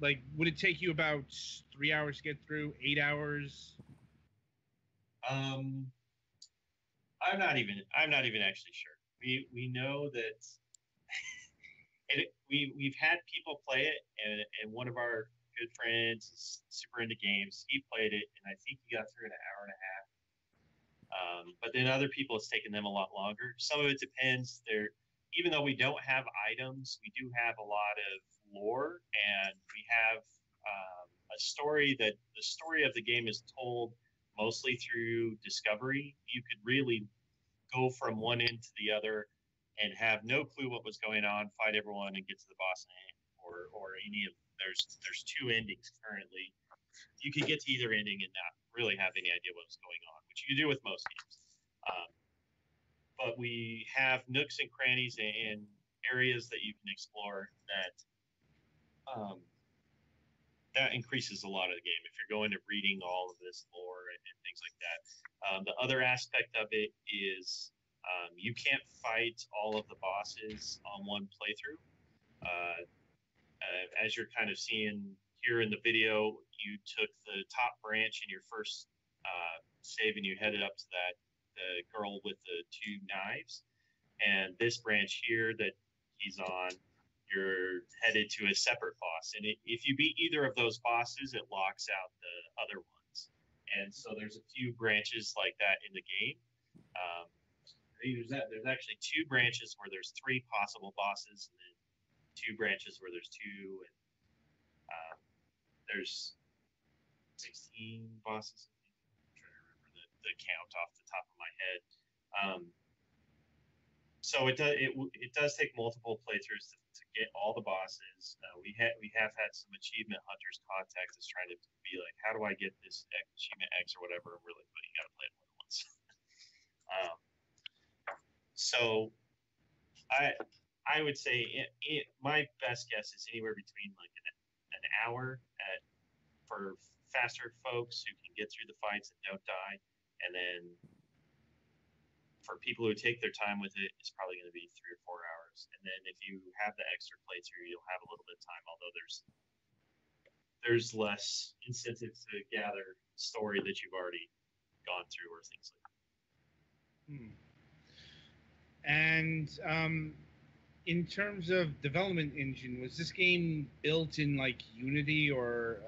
Like would it take you about 3 hours to get through? 8 hours? I'm not even actually sure. We know that we've had people play it, and one of our good friends is super into games. He played it, and I think he got through in an hour and a half. But then other people, it's taken them a lot longer. Some of it depends. Even though we don't have items, we do have a lot of lore, and we have a story that the story of the game is told mostly through discovery. You could really go from one end to the other and have no clue what was going on, fight everyone, and get to the boss or any of there's 2 endings currently. You could get to either ending and not really have any idea what was going on, which you can do with most games. But we have nooks and crannies and areas that you can explore that increases a lot of the game if you're going to reading all of this lore and things like that. The other aspect of it is you can't fight all of the bosses on one playthrough. As you're kind of seeing here in the video, you took the top branch in your first save and you headed up to the girl with the 2 knives. And this branch here that he's on, you're headed to a separate boss. And if you beat either of those bosses, it locks out the other ones. And so there's a few branches like that in the game. There's actually 2 branches where there's 3 possible bosses, and then 2 branches where there's 2, and there's 16 bosses. I'm trying to remember the count off the top of my head. So it does take multiple playthroughs to get all the bosses. We have had some achievement hunters contact us trying to be like, how do I get this achievement X or whatever? Really, but you got to play it more than once. So I would say my best guess is anywhere between like an hour for faster folks who can get through the fights and don't die, and then for people who take their time with it, it's probably going to be 3 or 4 hours. And then if you have the extra playthrough, you'll have a little bit of time, although there's less incentive to gather story that you've already gone through or things like that. And in terms of development engine, was this game built in like Unity or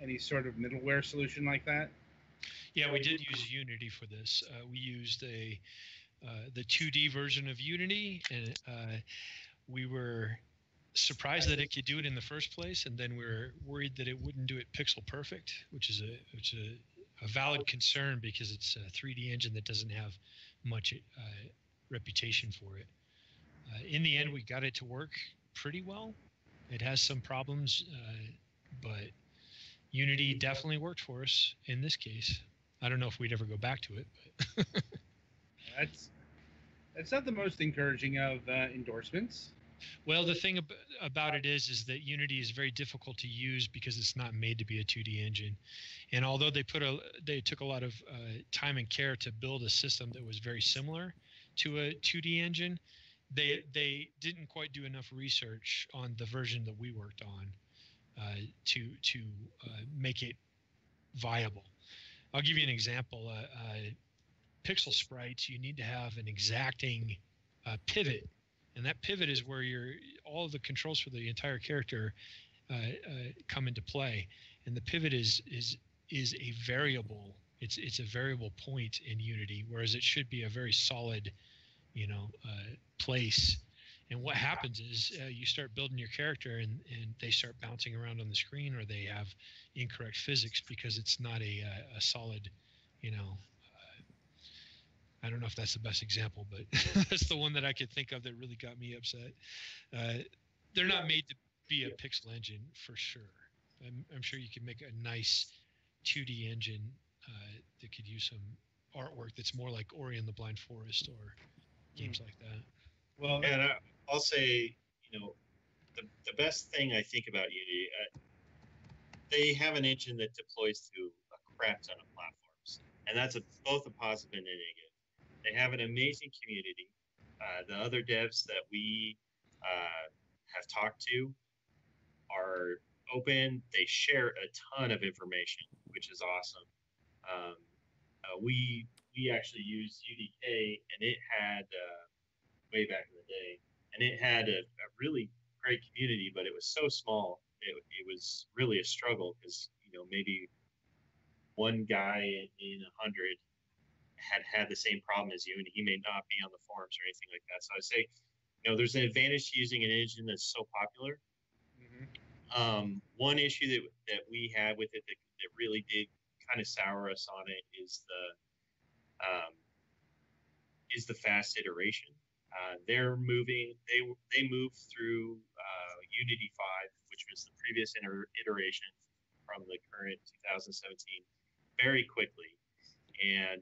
any sort of middleware solution like that? Yeah, we did use Unity for this. We used the 2D version of Unity, and we were surprised that it could do it in the first place, and then we were worried that it wouldn't do it pixel perfect, which is a valid concern because it's a 3D engine that doesn't have much reputation for it. In the end, we got it to work pretty well. It has some problems, but Unity definitely worked for us in this case. I don't know if we'd ever go back to it, but that's not the most encouraging of endorsements. Well, the thing about it is that Unity is very difficult to use because it's not made to be a 2D engine. And although they took a lot of time and care to build a system that was very similar to a 2D engine, they didn't quite do enough research on the version that we worked on to make it viable. I'll give you an example. Pixel sprites, you need to have an exacting pivot, and that pivot is where all of the controls for the entire character come into play. And the pivot is a variable. It's a variable point in Unity, whereas it should be a very solid, place. And what happens is you start building your character and they start bouncing around on the screen, or they have incorrect physics because it's not a solid, I don't know if that's the best example, but that's the one that I could think of that really got me upset. They're not made to be a pixel engine for sure. I'm sure you could make a nice 2D engine that could use some artwork that's more like Ori and the Blind Forest or games like that. Well, and I'll say, the best thing I think about Unity, they have an engine that deploys to a crap ton of platforms, and that's both a positive and a negative. They have an amazing community. The other devs that we have talked to are open. They share a ton of information, which is awesome. We actually used UDK, and it had way back in the day, and it had a really great community, but it was so small. It was really a struggle because maybe one guy in 100 had the same problem as you, and he may not be on the forums or anything like that. So I say, there's an advantage to using an engine that's so popular. Mm-hmm. One issue that we had with it that really did kind of sour us on it is the fast iteration. They're moving. They moved through Unity 5, which was the previous iteration from the current 2017, very quickly, and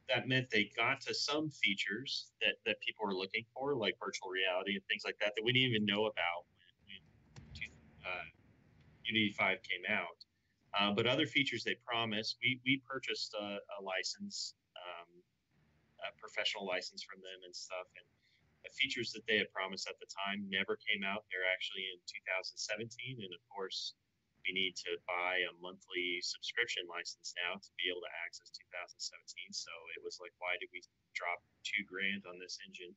that meant they got to some features that people were looking for, like virtual reality and things like that we didn't even know about when Unity 5 came out. But other features they promised, we purchased a license, a professional license from them and stuff, and the features that they had promised at the time never came out. They're actually in 2017, and of course, we need to buy a monthly subscription license now to be able to access 2017. So it was like, why did we drop $2,000 on this engine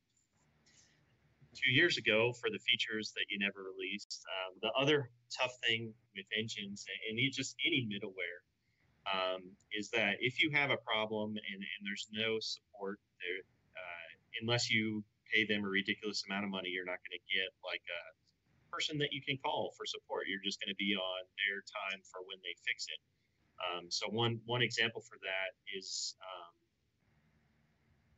2 years ago for the features that you never released? The other tough thing with engines and just any middleware is that if you have a problem and there's no support there, unless you pay them a ridiculous amount of money, you're not going to get like a person that you can call for support. You're just going to be on their time for when they fix it. So one example for that is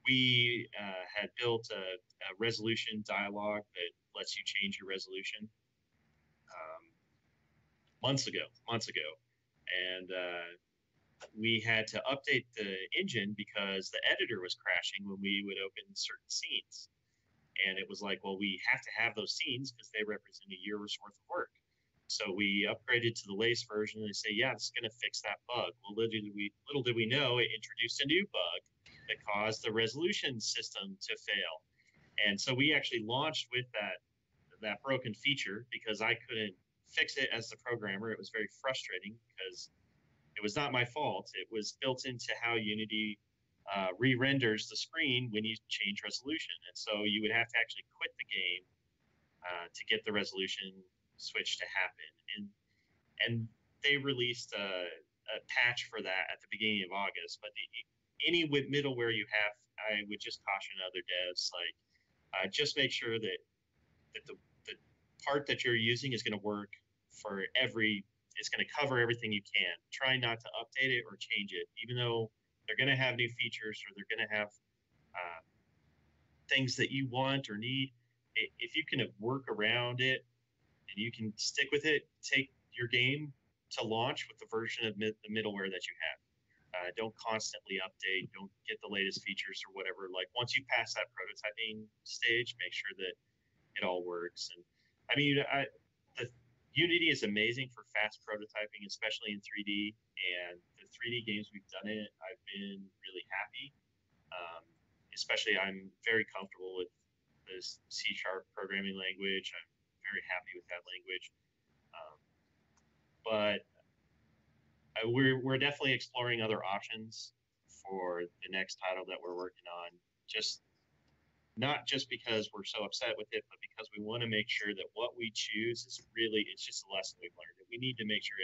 we had built a resolution dialog that lets you change your resolution months ago, and we had to update the engine because the editor was crashing when we would open certain scenes. And it was like, well, we have to have those scenes because they represent a year's worth of work. So we upgraded to the latest version, and they say, yeah, this is going to fix that bug. Well, little did we know, it introduced a new bug that caused the resolution system to fail. And so we actually launched with that broken feature because I couldn't fix it as the programmer. It was very frustrating because it was not my fault. It was built into how Unity re-renders the screen when you change resolution. And so you would have to actually quit the game to get the resolution switch to happen. And they released a patch for that at the beginning of August. But any middleware you have, I would just caution other devs, like just make sure that the part that you're using is going to work for it's going to cover everything you can. Try not to update it or change it, even though they're going to have new features or they're going to have things that you want or need. If you can work around it and you can stick with it, take your game to launch with the version of the middleware that you have. Don't constantly update. Don't get the latest features or whatever. Like once you pass that prototyping stage, make sure that it all works. And I mean, the Unity is amazing for fast prototyping, especially in 3D. And the 3D games we've done it, I've been really happy. Especially, I'm very comfortable with the C# programming language. I'm very happy with that language. But we're definitely exploring other options for the next title that we're working on. Not just because we're so upset with it, but because we want to make sure that what we choose is really, it's just a lesson we've learned. That we need to make sure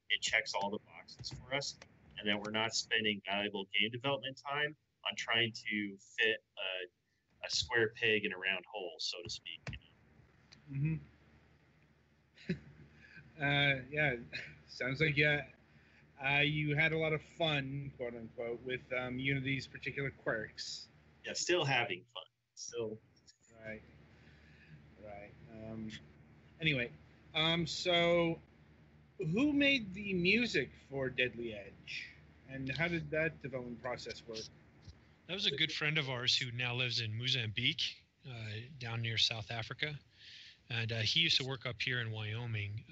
it checks all the boxes for us, and that we're not spending valuable game development time on trying to fit a square peg in a round hole, so to speak. Mm-hmm. Yeah, sounds like you had a lot of fun, quote unquote, with Unity's particular quirks. Yeah, still having fun. Still. Right. Anyway, so who made the music for Deadly Edge, and how did that development process work? That was a good friend of ours who now lives in Mozambique, down near South Africa. And he used to work up here in Wyoming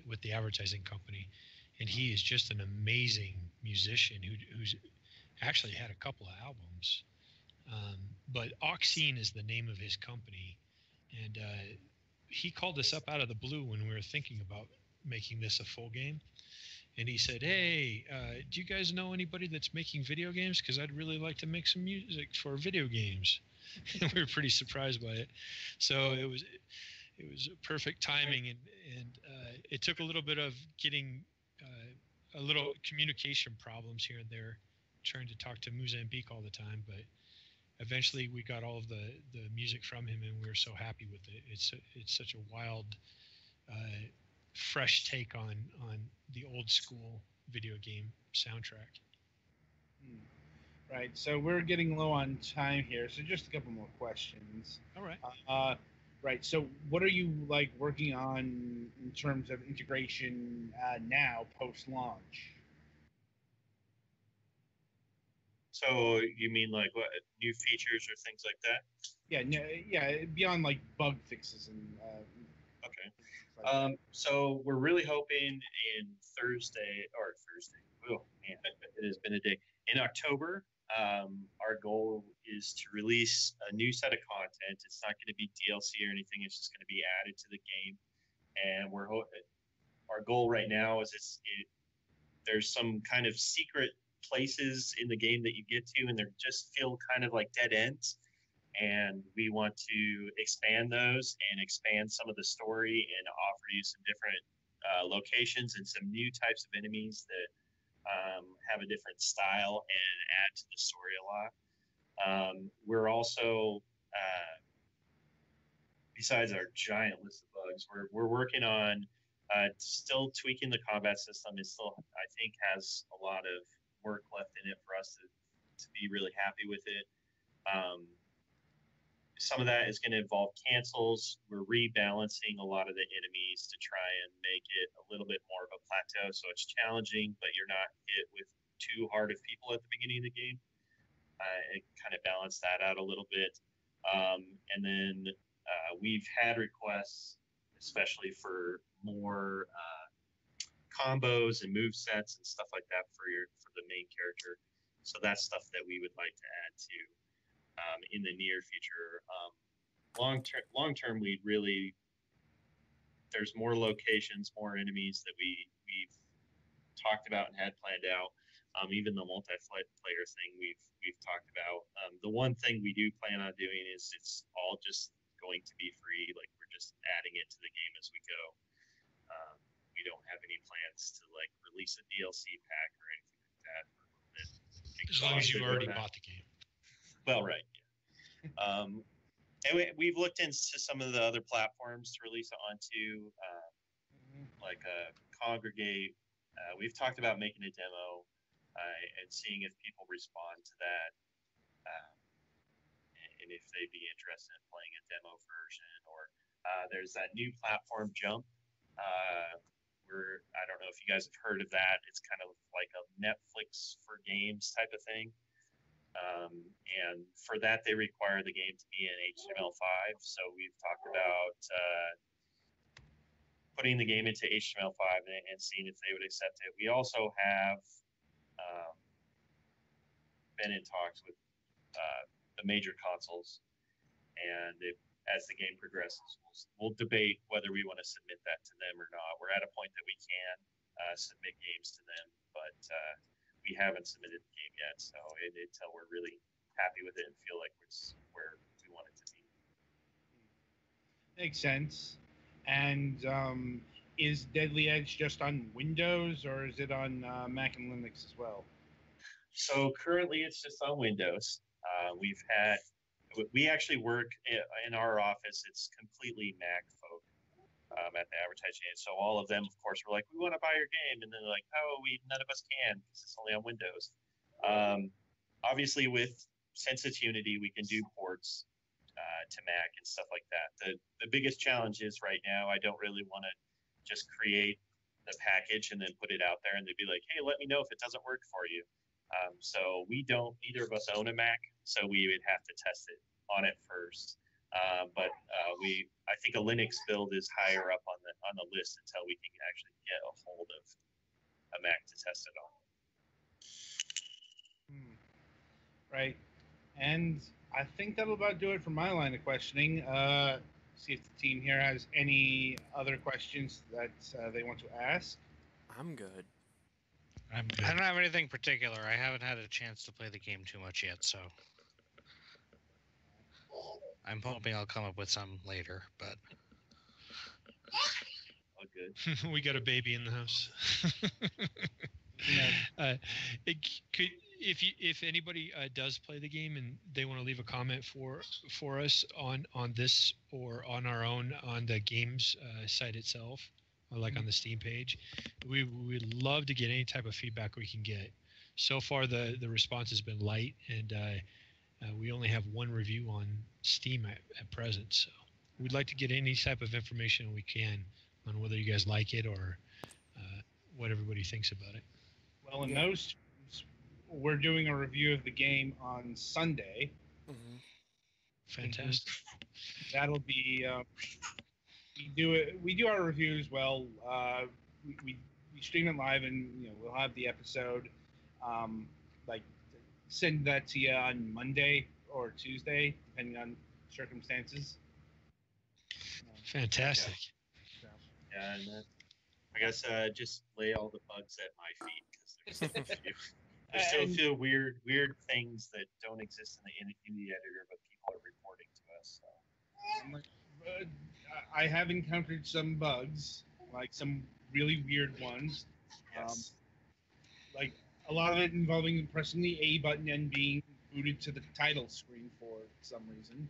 with the advertising company. And he is just an amazing musician who's actually had a couple of albums. But Oxine is the name of his company. And he called us up out of the blue when we were thinking about making this a full game. And he said, hey, do you guys know anybody that's making video games? Because I'd really like to make some music for video games. And we were pretty surprised by it. So it was perfect timing. And it took a little bit of getting a little communication problems here and there, trying to talk to Mozambique all the time. But eventually we got all of the music from him, and we were so happy with it. It's such a wild, fresh take on the old school video game soundtrack. Right, so we're getting low on time here, so just a couple more questions. All right. Right, so what are you working on in terms of integration now, post-launch? So you mean what, new features or things like that? Yeah, beyond bug fixes and. Okay. So we're really hoping in Thursday. Oh man, it has been a day. In October, our goal is to release a new set of content. It's not going to be DLC or anything. It's just going to be added to the game. And our goal right now is there's some kind of secret places in the game that you get to, and they just feel kind of like dead ends. And we want to expand those and expand some of the story and offer you some different locations and some new types of enemies that have a different style and add to the story a lot. We're also, besides our giant list of bugs, we're working on still tweaking the combat system. It still, I think, has a lot of work left in it for us to be really happy with it. Some of that is going to involve cancels. We're rebalancing a lot of the enemies to try and make it a little bit more of a plateau, so it's challenging, but you're not hit with too hard of people at the beginning of the game. It kind of balanced that out a little bit. And then we've had requests, especially for more combos and move sets and stuff like that for the main character. So that's stuff that we would like to add to in the near future. Long term, we'd really, there's more locations, more enemies that we've talked about and had planned out. Even the multiplayer thing we've talked about. The one thing we do plan on doing is it's all just going to be free. Like, we're just adding it to the game as we go. We don't have any plans to like release a DLC pack or anything like that. As long as you've already bought the game. Well, right. Yeah. And we've looked into some of the other platforms to release it onto, like Congregate. We've talked about making a demo and seeing if people respond to that, and if they'd be interested in playing a demo version. Or there's that new platform, Jump. I don't know if you guys have heard of that. It's kind of like a Netflix for games type of thing. And for that, they require the game to be in HTML5. So we've talked about putting the game into HTML5 and seeing if they would accept it. We also have been in talks with the major consoles, and as the game progresses, we'll debate whether we want to submit that to them or not. We're at a point that we can submit games to them, but we haven't submitted the game yet. So until we're really happy with it and feel like it's where we want it to be. Makes sense. And is Deadly Edge just on Windows, or is it on Mac and Linux as well? So currently it's just on Windows. We actually work in our office. It's completely Mac folk at the advertising. So all of them, of course, were like, we want to buy your game. And then they're like, oh, none of us can because it's only on Windows. Obviously, with Sense Unity, we can do ports to Mac and stuff like that. The biggest challenge is right now, I don't really want to just create the package and then put it out there and they'd be like, hey, let me know if it doesn't work for you. So neither of us own a Mac, so we would have to test it on it first. But I think a Linux build is higher up on the list until we can actually get a hold of a Mac to test it on. Right. And I think that'll about do it for my line of questioning. See if the team here has any other questions that they want to ask. I'm good. I don't have anything particular. I haven't had a chance to play the game too much yet, so I'm hoping I'll come up with some later. But all good. We got a baby in the house. If anybody does play the game and they want to leave a comment for us on this or on our own on the games site itself, or like on the Steam page, we would love to get any type of feedback we can get. So far, the response has been light, and we only have one review on Steam at present. So we'd like to get any type of information we can on whether you guys like it or what everybody thinks about it. Well, in those, we're doing a review of the game on Sunday. Mm-hmm. Fantastic. That'll be we do our reviews. Well, we stream it live, and we'll have the episode. Like, send that to you on Monday or Tuesday, depending on circumstances. Fantastic. Yeah, and I guess just lay all the bugs at my feet because there's still a few weird things that don't exist in the editor, but people are reporting to us. So. I have encountered some bugs, like some really weird ones. Yes. Like a lot of it involving pressing the A button and being booted to the title screen for some reason.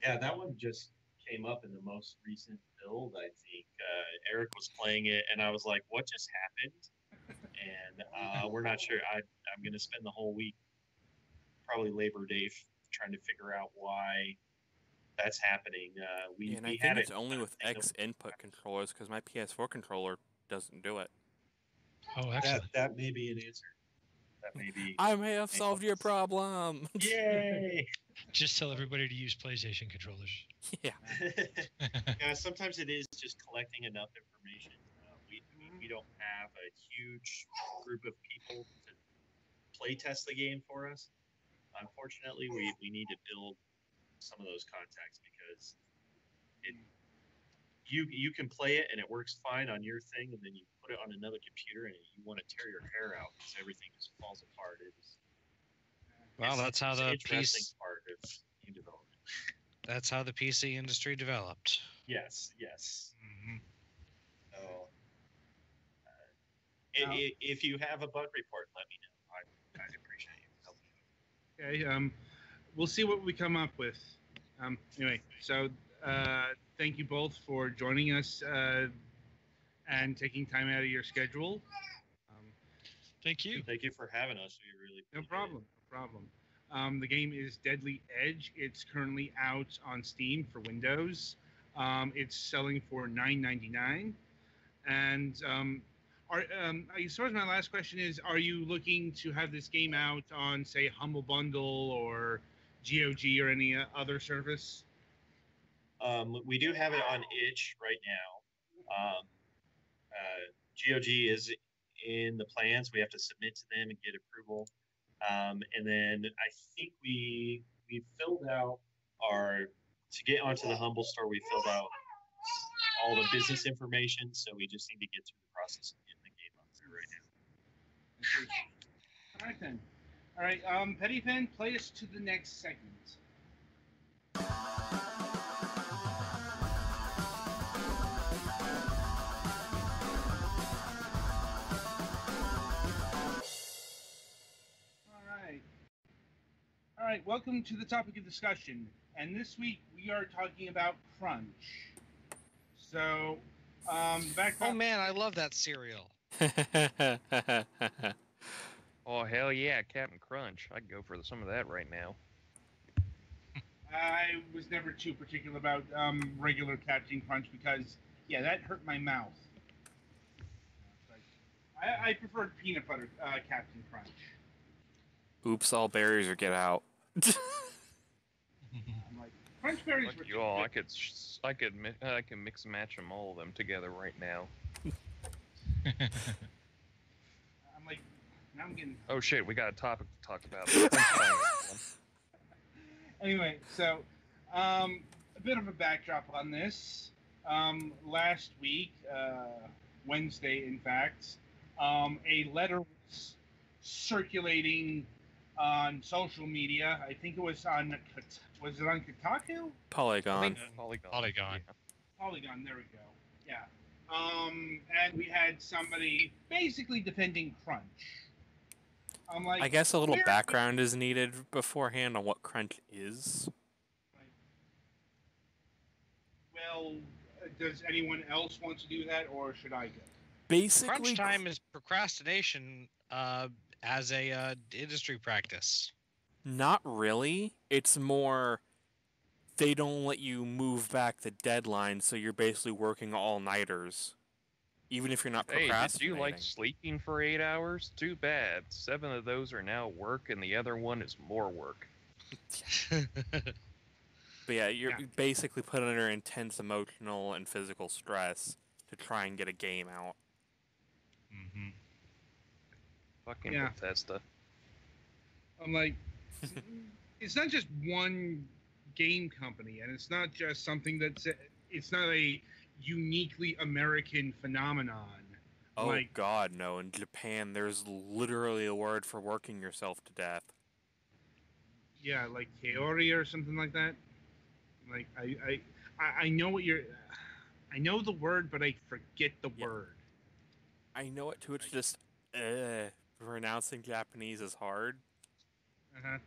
Yeah, that one just came up in the most recent build, I think. Eric was playing it, and I was like, what just happened? And we're not sure. I'm going to spend the whole week, probably Labor Day, trying to figure out why that's happening. Yeah, and we I had think it's a only with thing of- X input controllers because my PS4 controller doesn't do it. Oh, excellent. that may be an answer. That may be. I may have solved your problem. Yay! Just tell everybody to use PlayStation controllers. Yeah. Yeah, sometimes it is just collecting enough information. We don't have a huge group of people to play test the game for us. Unfortunately, we need to build some of those contacts because you can play it and it works fine on your thing, and then you put it on another computer and you want to tear your hair out because everything just falls apart. Well, that's how it's the an interesting PC. part of game development. That's how the PC industry developed. Yes, yes. Mhm. So, Now- if you have a bug report, let me know. I'd appreciate you helping. Okay. We'll see what we come up with. Anyway, so thank you both for joining us and taking time out of your schedule. Thank you. Thank you for having us. We really No appreciate problem. No problem. The game is Deadly Edge. It's currently out on Steam for Windows. It's selling for $9.99. And I suppose my last question is: are you looking to have this game out on, say, Humble Bundle or GOG or any other service? We do have it on itch right now. GOG is in the plans. We have to submit to them and get approval. And then I think we filled out to get onto the Humble Store, we filled out all the business information. So we just need to get through the process of getting the game up there right now. All right, then. All right, Petty Fan, play us to the next segment. All right, welcome to the topic of discussion. And this week we are talking about crunch. So, Oh man, I love that cereal. Oh, hell yeah, Captain Crunch. I'd go for some of that right now. I was never too particular about regular Captain Crunch because, yeah, that hurt my mouth. I preferred peanut butter Captain Crunch. Oops, all berries or get out. I'm like, Crunch berries were Fuck too you all. good. I can mix and match them, all of them together right now. I'm like, now I'm getting. Oh shit, we got a topic to talk about. Crunch time, everyone. Anyway, so a bit of a backdrop on this. Last week, Wednesday, in fact, a letter was circulating on social media. I think it was on Kotaku? Polygon. Polygon. Yeah. Polygon. There we go. Yeah. And we had somebody basically defending Crunch. I'm like, I guess a little where- background is needed beforehand on what crunch is. Well, does anyone else want to do that, or should I go? Basically, Crunch time is procrastination as a industry practice. not really. It's more they don't let you move back the deadline, so you're basically working all-nighters. Even if you're not Hey, did procrastinating. you like sleeping for 8 hours? Too bad. 7 of those are now work, and the other one is more work. But yeah, you're basically put under intense emotional and physical stress to try and get a game out. Mm-hmm. Fucking Yeah. Bethesda. I'm like, it's not just one game company, and it's not just something it's not a uniquely American phenomenon. Oh Like, god, no. In Japan, there's literally a word for working yourself to death. yeah, like Kaori or something like that. Like, I know what I know the word, but I forget the Yeah. word. I know it too, it's just, pronouncing Japanese is hard. Uh-huh.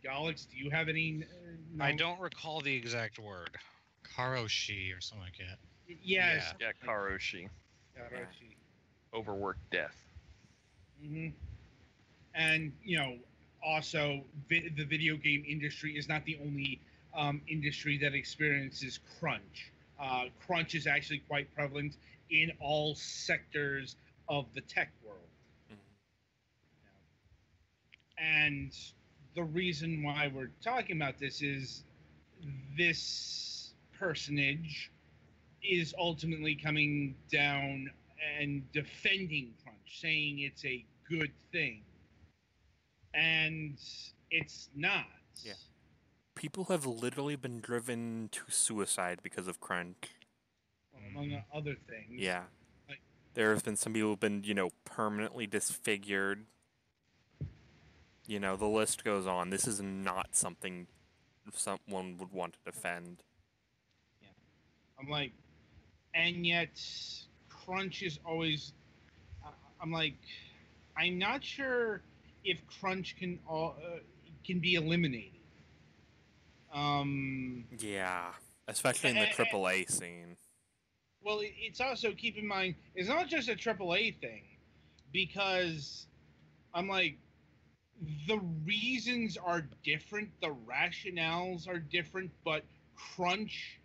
Alex, do you have any? I don't recall the exact word. Karoshi or something like that. Yes. Yeah, Karoshi. Karoshi. Overworked death. Mm-hmm. And, also the video game industry is not the only industry that experiences crunch. Crunch is actually quite prevalent in all sectors of the tech world. Mhm. And the reason why we're talking about this is this personage is ultimately coming down and defending crunch, saying it's a good thing. And it's not. Yeah. People have literally been driven to suicide because of crunch. Among other things. Yeah. Like- There have been some people who've been, permanently disfigured. The list goes on. This is not something someone would want to defend. I'm like, and yet crunch is always. I'm like, I'm not sure if crunch can be eliminated. Yeah. Especially in the AAA scene. Well, it's also, keep in mind, it's not just a AAA thing, because I'm like, the reasons are different, the rationales are different, but crunch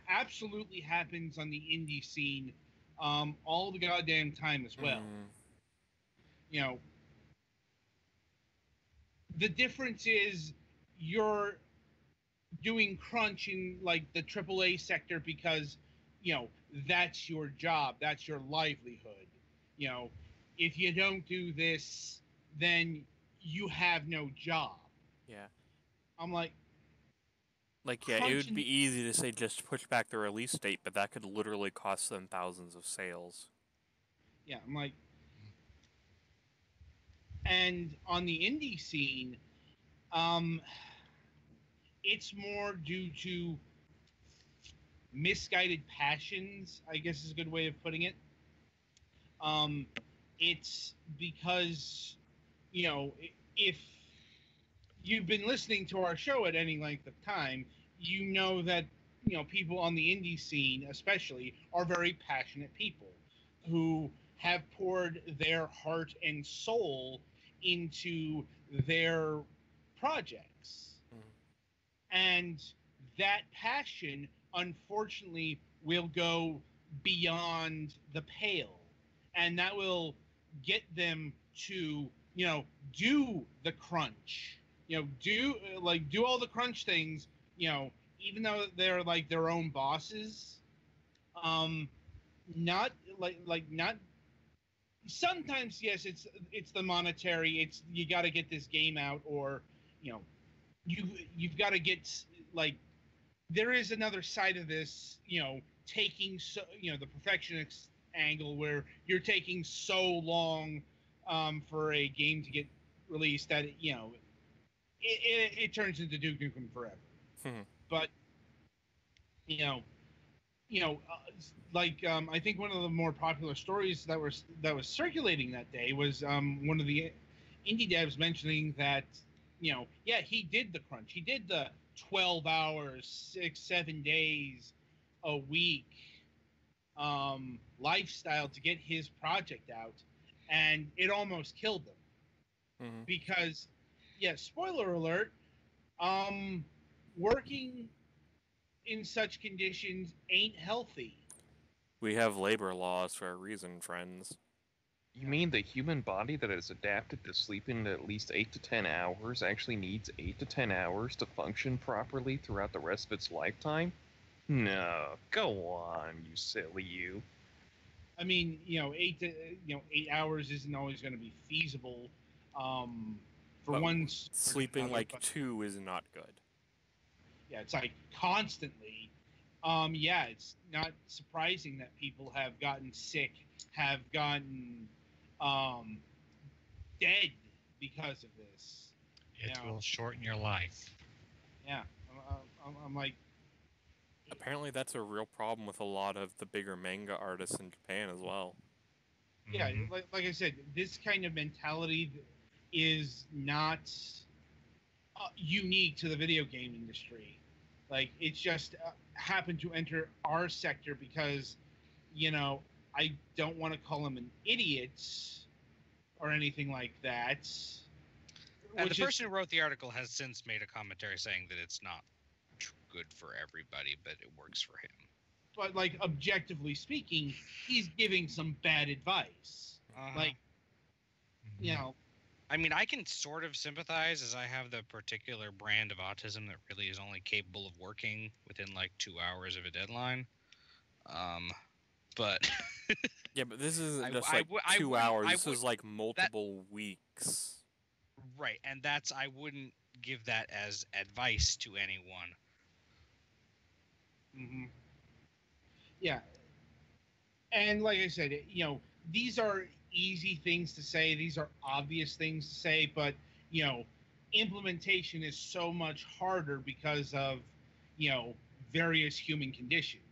absolutely happens on the indie scene all the goddamn time as well. You know, the difference is you're doing crunch in like the AAA sector because that's your job, that's your livelihood. If you don't do this, then you have no job. Yeah. I'm like, yeah, it would be easy to say just push back the release date, but that could literally cost them thousands of sales. Yeah, I'm like, and on the indie scene, it's more due to misguided passions, I guess is a good way of putting it. It's because, if you've been listening to our show at any length of time, you know that, people on the indie scene especially are very passionate people who have poured their heart and soul into their projects. And that passion, unfortunately, will go beyond the pale. And that will get them to, do the crunch. Do all the crunch things, even though they're like their own bosses. Not not sometimes, yes, it's the monetary, it's you got to get this game out, or you've got to get, like, there is another side of this, taking the perfectionist angle where you're taking so long for a game to get released that it turns into Duke Nukem Forever. But I think one of the more popular stories that was circulating that day was one of the indie devs mentioning that he did the crunch, he did the 12 hours, 6-7 days a week lifestyle to get his project out, and it almost killed them. Because, spoiler alert, working in such conditions ain't healthy. We have labor laws for a reason, friends. You mean the human body that is adapted to sleeping at least 8 to 10 hours actually needs 8 to 10 hours to function properly throughout the rest of its lifetime? No, go on, you silly you. I mean, 8 hours isn't always going to be feasible. Sleeping like 2 is not good. Yeah, it's like constantly. It's not surprising that people have gotten sick, have gotten dead because of this. It will shorten your life. Yeah, I'm like. Apparently, that's a real problem with a lot of the bigger manga artists in Japan as well. Yeah, like I said, this kind of mentality is not unique to the video game industry. Like, it's just happened to enter our sector because, I don't want to call him an idiot or anything like that. And which the is- person who wrote the article has since made a commentary saying that it's not good for everybody, but it works for him. but like objectively speaking, he's giving some bad advice. Like, you know, I mean, I can sort of sympathize as I have the particular brand of autism that really is only capable of working within like 2 hours of a deadline. But Yeah, but this isn't I- just I like wou- I 2 wouldn't- hours. I This would- is like multiple weeks. right, and that's I wouldn't give that as advice to anyone. yeah. And like I said, you know, these are easy things to say. These are obvious things to say, but you know, implementation is so much harder because of, you know, various human conditions.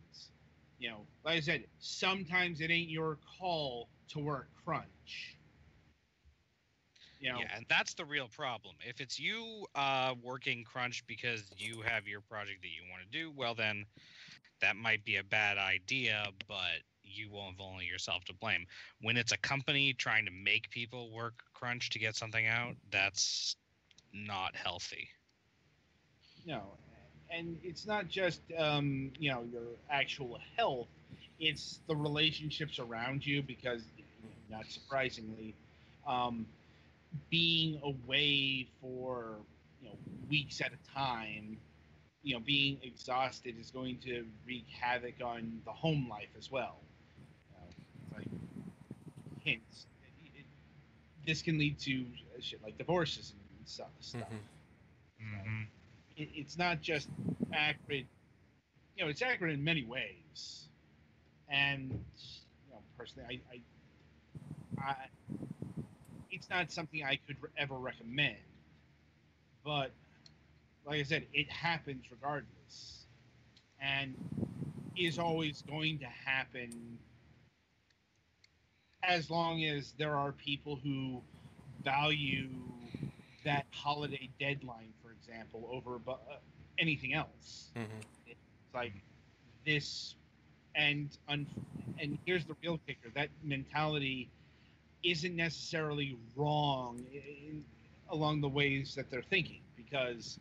You know, like I said, sometimes it ain't your call to work crunch. You know, Yeah, and that's the real problem. If it's you working crunch because you have your project that you want to do, well then that might be a bad idea, but you won't have only yourself to blame. When it's a company trying to make people work crunch to get something out, that's not healthy. you know, and it's not just you know, your actual health, it's the relationships around you, because not surprisingly, being away for, you know, weeks at a time, you know, being exhausted is going to wreak havoc on the home life as well. You know, like hints, this can lead to shit like divorces and stuff. It's not just accurate. You know, it's accurate in many ways, and you know, personally, I it's not something I could ever recommend. But like I said, it happens regardless, and is always going to happen as long as there are people who value that holiday deadline, for example, over anything else. It's like this, and here's the real kicker: that mentality isn't necessarily wrong along the ways that they're thinking, because,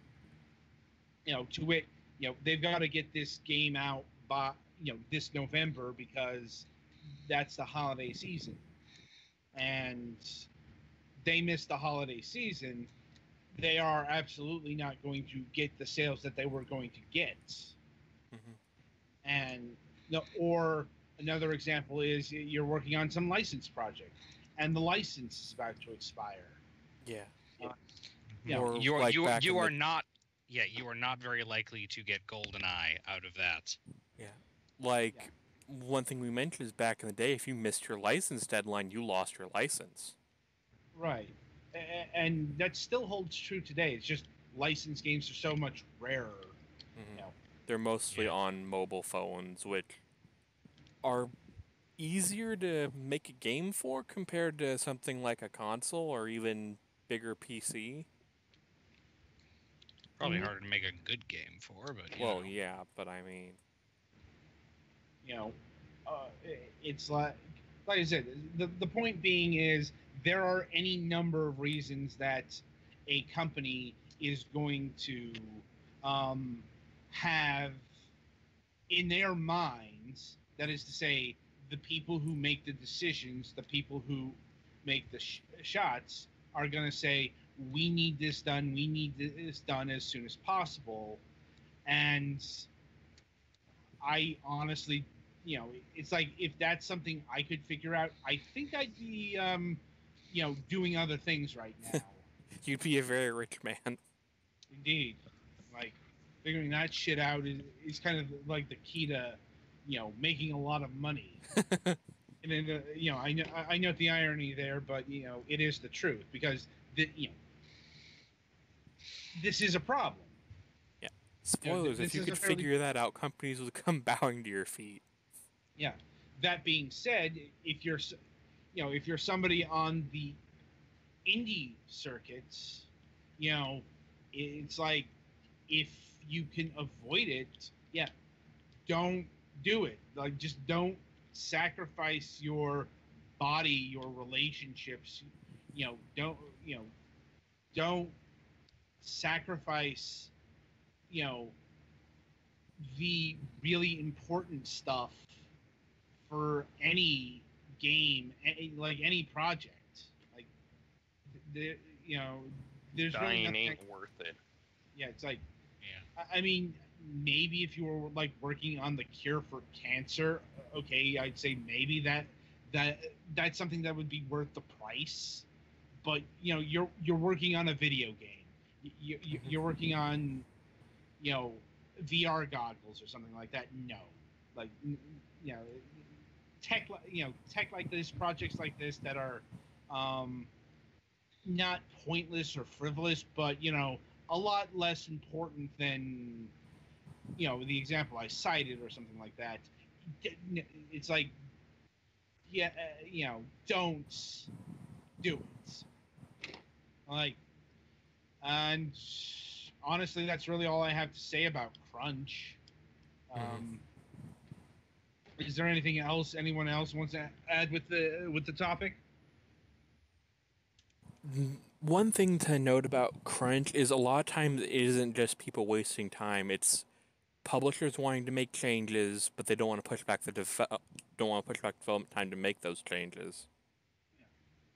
you know, to it, you know, they've got to get this game out by, you know, this November because that's the holiday season, and they miss the holiday season, they are absolutely not going to get the sales that they were going to get. And no, or another example is you're working on some license project, and the license is about to expire. Yeah. Yeah, Or You are like you back you in are the- not you are not very likely to get GoldenEye out of that. Like, one thing we mentioned is back in the day, if you missed your license deadline, you lost your license. Right. And that still holds true today. It's just licensed games are so much rarer. You know. They're mostly Yeah. on mobile phones, which are easier to make a game for compared to something like a console or even bigger PC. Probably harder to make a good game for, but you Well, know. yeah, but I mean, You know, it's like I said, the point being is there are any number of reasons that a company is going to have in their minds, that is to say, the people who make the decisions, the people who make the shots, are going to say, we need this done as soon as possible. And I honestly, you know, it's like, if that's something I could figure out, I think I'd be, you know, doing other things right now. you'd be a very rich man. Indeed. Like, figuring that shit out is kind of like the key to, you know, making a lot of money. And then, you know, I know the irony there, but, you know, it is the truth, because, you know, this is a problem. Spoilers, this if you is a could fairly- figure that out, companies would come bowing to your feet. Yeah. That being said, if you're, you know, if you're somebody on the indie circuits, you know, it's like, if you can avoid it, yeah, don't do it. Like, just don't sacrifice your body, your relationships. You know, don't sacrifice, you know, the really important stuff for any game, like any project. Like, the, you know, there's really Dying nothing. ain't worth it. Yeah, it's like, Yeah. I mean, maybe if you were like working on the cure for cancer, okay, I'd say maybe that's something that would be worth the price. But you know, you're working on a video game. You're working on, you know, VR goggles or something like that. No, like, you know, tech like this, projects like this that are not pointless or frivolous, but you know, a lot less important than, you know, the example I cited or something like that. It's like, yeah, you know, don't do it. Like, and honestly, that's really all I have to say about crunch. Is there anything else anyone else wants to add with the topic? One thing to note about crunch is a lot of times it isn't just people wasting time. It's publishers wanting to make changes, but they don't want to push back don't want to push back development time to make those changes.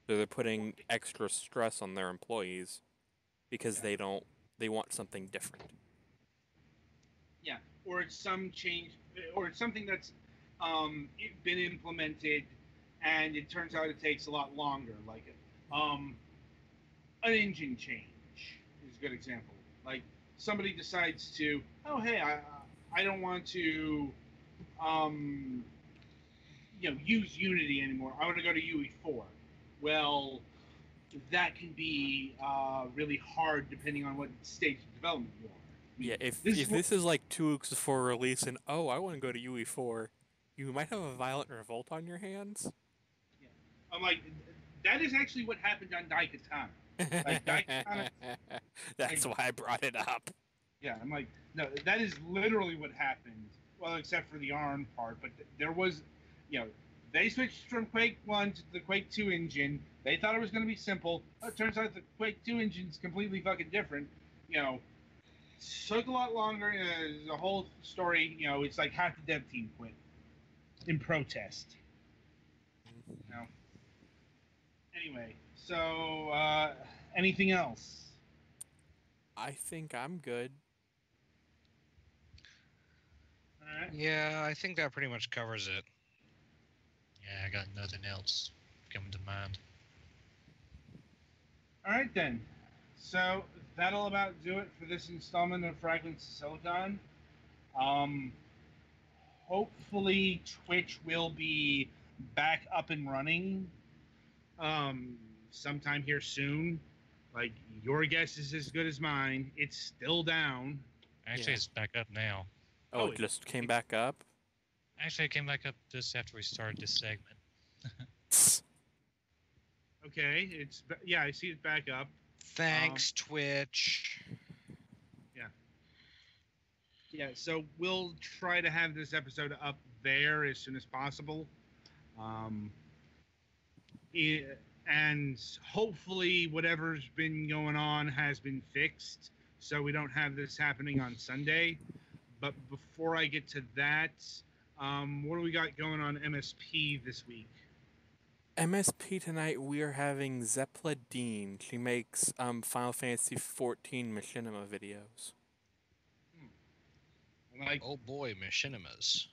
So they're putting extra stress on their employees because they want something different. Yeah, or it's some change, or it's something that's been implemented, and it turns out it takes a lot longer. Like, an engine change is a good example. Like, somebody decides to, oh hey, I don't want to, you know, use Unity anymore. I want to go to UE4. Well, that can be really hard depending on what stage of development you are. I mean, Yeah, if this is like 2 weeks before release and I want to go to UE4, you might have a violent revolt on your hands. Yeah. I'm like, that is actually what happened on Daikatana. Like, Daikatana. That's why I brought it up. Yeah, I'm like, no, that is literally what happened. Well, except for the ARM part, but there was, you know, they switched from Quake 1 to the Quake 2 engine. They thought it was going to be simple. But it turns out the Quake 2 engine is completely fucking different. You know, took a lot longer. The whole story, you know, it's like half the dev team quit in protest. You know. Anyway, so anything else? I think I'm good. All right. Yeah, I think that pretty much covers it. Yeah, I got nothing else coming to mind. All right then. So that'll about do it for this installment of Fragments of Silicon. Hopefully Twitch will be back up and running sometime here soon. Like, your guess is as good as mine. It's still down. Actually, Yeah. it's back up now. Oh, it just came back up? Actually, it came back up just after we started this segment. Okay, I see it back up. Thanks, Twitch. Yeah, so we'll try to have this episode up there as soon as possible. And hopefully whatever's been going on has been fixed, so we don't have this happening on Sunday. But before I get to that, what do we got going on MSP this week? MSP tonight we are having Zepla Dean. She makes Final Fantasy 14 machinima videos. I'm like, Oh boy, machinimas.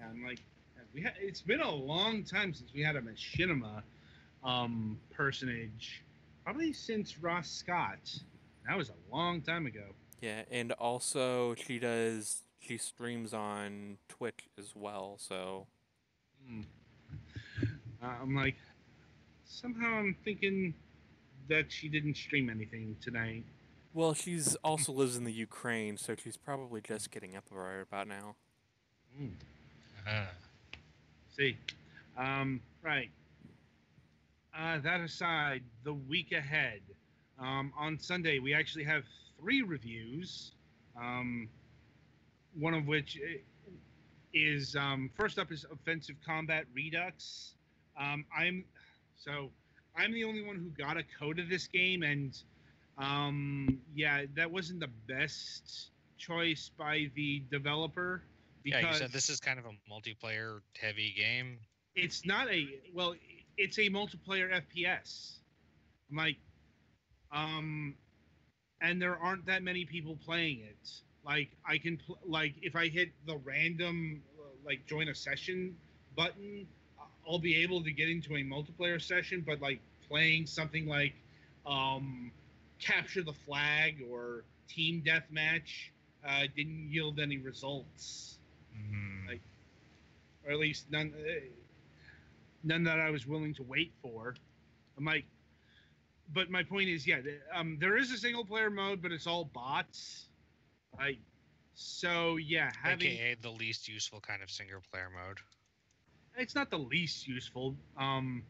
I'm like, it's been a long time since we had a machinima personage. Probably since Ross Scott. That was a long time ago. Yeah, and also she streams on Twitch as well, so I'm like, somehow I'm thinking that she didn't stream anything tonight. well, she's also lives in the Ukraine, so she's probably just getting up right about now. See, right. That aside, the week ahead. On Sunday, we actually have 3 reviews. One of which is first up is Offensive Combat Redux. I'm the only one who got a code of this game, and Yeah, that wasn't the best choice by the developer Yeah, because you said this is kind of a multiplayer heavy game. it's not a well, it's a multiplayer FPS. I'm like, um, and there aren't that many people playing it. Like I can like if I hit the random like join a session button, I'll be able to get into a multiplayer session. But like playing something like um, capture the flag or team deathmatch didn't yield any results. Like, or at least none that I was willing to wait for. I'm like, but my point is, yeah, there is a single player mode, but it's all bots. Like, so yeah, having AKA the least useful kind of single player mode. it's not the least useful, and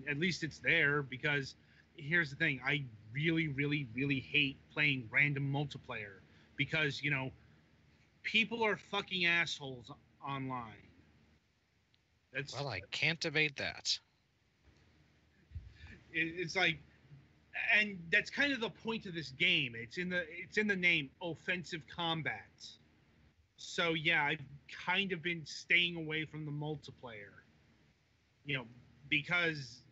at least it's there because here's the thing: I really, really, really hate playing random multiplayer because people are fucking assholes online. That's Well, I can't debate that. it's like, and that's kind of the point of this game. It's in the name, offensive combat. So yeah, I've kind of been staying away from the multiplayer, because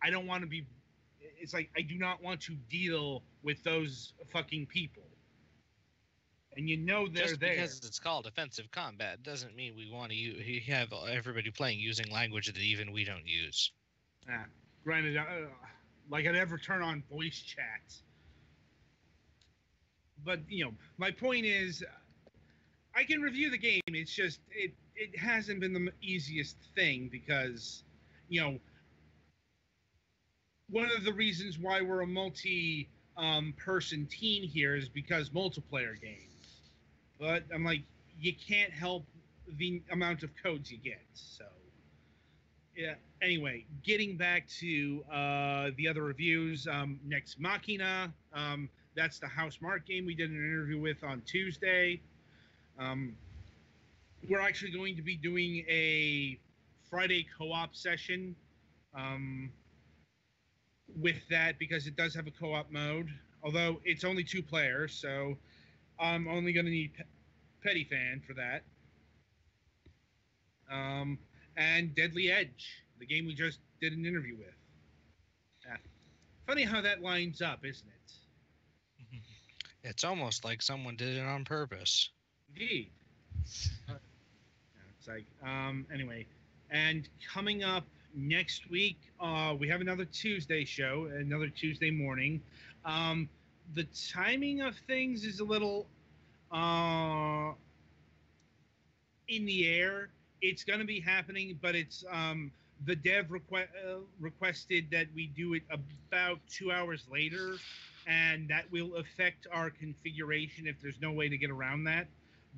I don't want to be. It's like I do not want to deal with those fucking people, and they're Just there. because it's called offensive combat doesn't mean we want to have everybody playing using language that even we don't use. Granted, like I'd ever turn on voice chat, but my point is, I can review the game. It's just it hasn't been the easiest thing because, one of the reasons why we're a multi person team here is because multiplayer games. But I'm like, you can't help the amount of codes you get. So yeah. Anyway, getting back to the other reviews. Next Machina. That's the House Mark game we did an interview with on Tuesday. We're actually going to be doing a Friday co-op session with that because it does have a co-op mode, although it's only 2 players, so I'm only going to need Petty Fan for that. And Deadly Edge, the game we just did an interview with. Funny how that lines up, isn't it? It's almost like someone did it on purpose. Indeed. It's like, anyway. And coming up next week, we have another Tuesday show, another Tuesday morning. The timing of things is a little in the air. It's going to be happening, but it's the dev requested that we do it about 2 hours later, and that will affect our configuration if there's no way to get around that.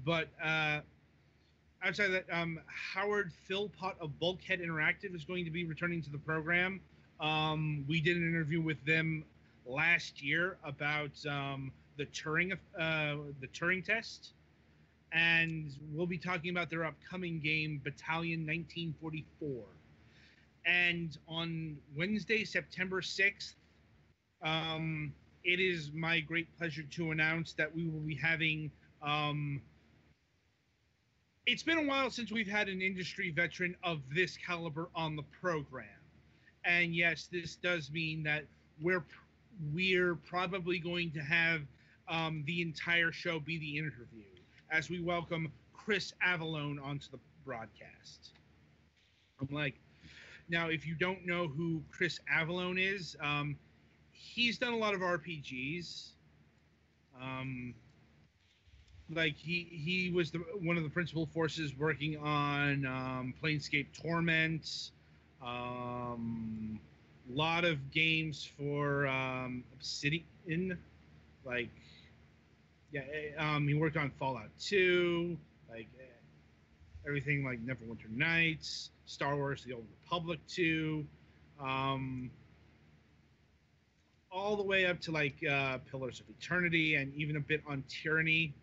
But outside of that, Howard Philpott of Bulkhead Interactive is going to be returning to the program. We did an interview with them last year about the Turing test, and we'll be talking about their upcoming game, Battalion 1944. And on Wednesday, September 6th, it is my great pleasure to announce that we will be having. It's been a while since we've had an industry veteran of this caliber on the program. And yes, this does mean that we're probably going to have the entire show be the interview as we welcome Chris Avalone onto the broadcast. I'm like, now, if you don't know who Chris Avalone is, he's done a lot of RPGs. Like he was one of the principal forces working on Planescape Torment, lot of games for Obsidian, like he worked on Fallout 2, like everything like Neverwinter Nights, Star Wars: The Old Republic 2, all the way up to like Pillars of Eternity, and even a bit on Tyranny.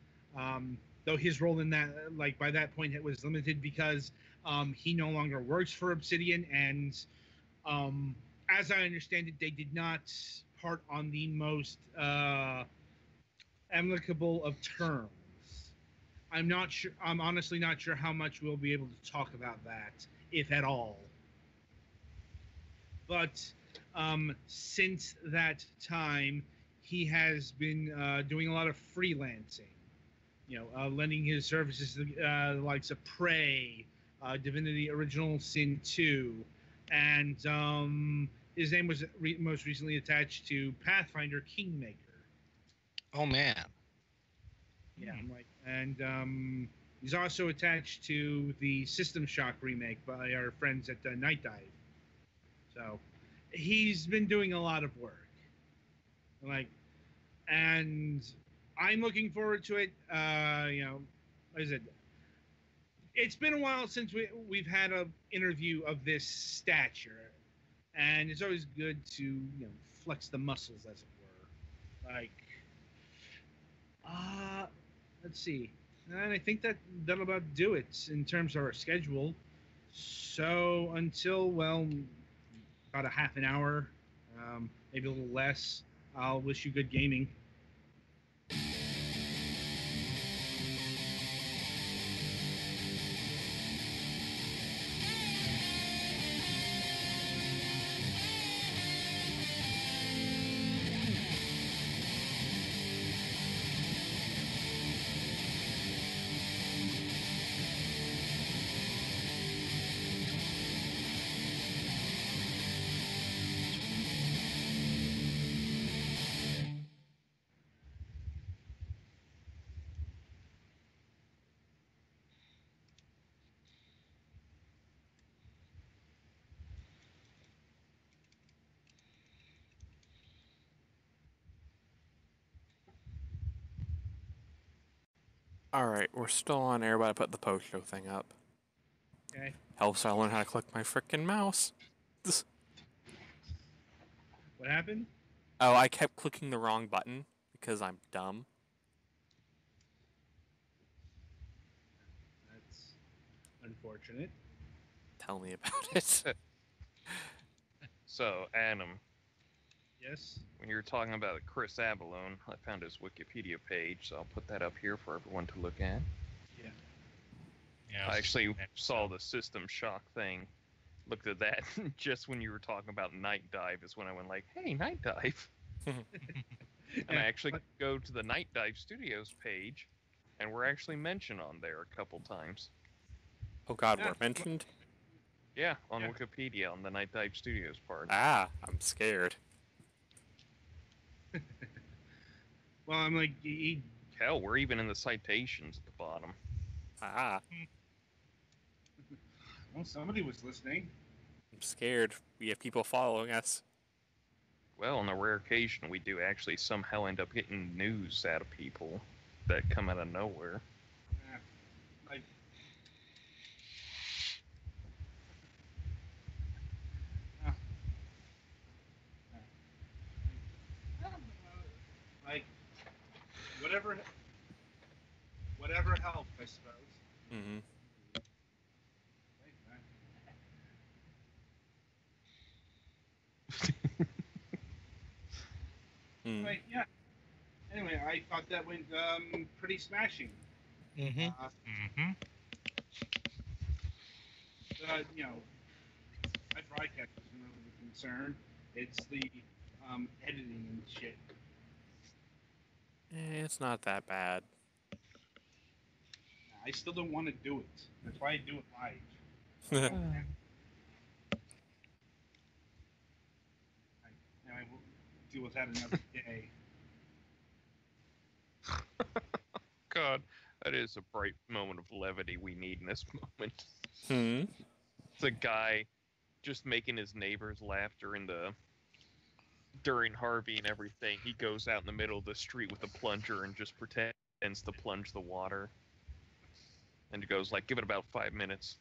Though his role in that, like by that point, it was limited because he no longer works for Obsidian, and as I understand it, they did not apart on the most amicable of terms. I'm not sure. I'm honestly not sure how much we'll be able to talk about that, if at all. But since that time, he has been doing a lot of freelancing. Lending his services to the likes of Prey, Divinity: Original Sin 2, and his name was most recently attached to Pathfinder Kingmaker. Oh man. Yeah, and he's also attached to the System Shock remake by our friends at Night Dive. So he's been doing a lot of work. And I'm looking forward to it. Like I said, it's been a while since we've had an interview of this stature, and it's always good to flex the muscles, as it were. Let's see, and I think that'll about do it in terms of our schedule. So until about a half an hour, maybe a little less. I'll wish you good gaming. Alright, we're still on air, but I put the post show thing up. Okay. Helps I learn how to click my frickin' mouse. What happened? Oh, I kept clicking the wrong button because I'm dumb. That's unfortunate. Tell me about it. So, Adam, Yes. when you were talking about Chris Abalone, I found his Wikipedia page, so I'll put that up here for everyone to look at. Yeah. Yeah, I actually saw the System Shock thing, looked at that, just when you were talking about Night Dive is when I went like, hey, Night Dive. And I actually go to the Night Dive Studios page, and we're actually mentioned on there a couple times. Oh god, Yeah. we're mentioned? Yeah, on Yeah. Wikipedia, on the Night Dive Studios part. Ah, I'm scared. Well, I'm like, Hell, we're even in the citations at the bottom. Ah, well, somebody was listening. I'm scared. We have people following us. Well, on a rare occasion, we do actually somehow end up getting news out of people that come out of nowhere. Yeah. Like, like whatever helps, I suppose. Mm-hmm. Anyway, yeah. Anyway, I thought that went pretty smashing. Mm-hmm. Mm-hmm. My broadcast isn't really the concern. It's the editing and shit. It's not that bad. I still don't want to do it. That's why I do it live. I will deal with that another day. God, that is a bright moment of levity we need in this moment. Hmm? It's a guy just making his neighbors laugh during Harvey and everything. He goes out in the middle of the street with a plunger and just pretends to plunge the water. And he goes like, give it about 5 minutes.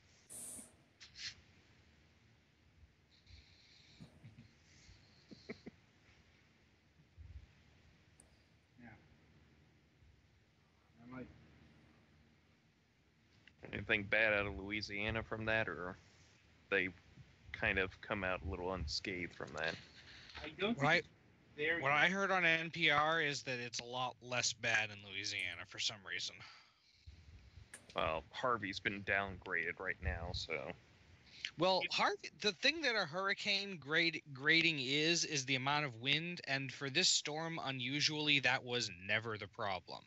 Yeah. I'm like, Anything bad out of Louisiana from that, or they kind of come out a little unscathed from that? I don't think Right. There, What I heard on NPR is that it's a lot less bad in Louisiana for some reason. Well, Harvey's been downgraded right now, so Well, the thing that a hurricane grading is the amount of wind, and for this storm, unusually, that was never the problem.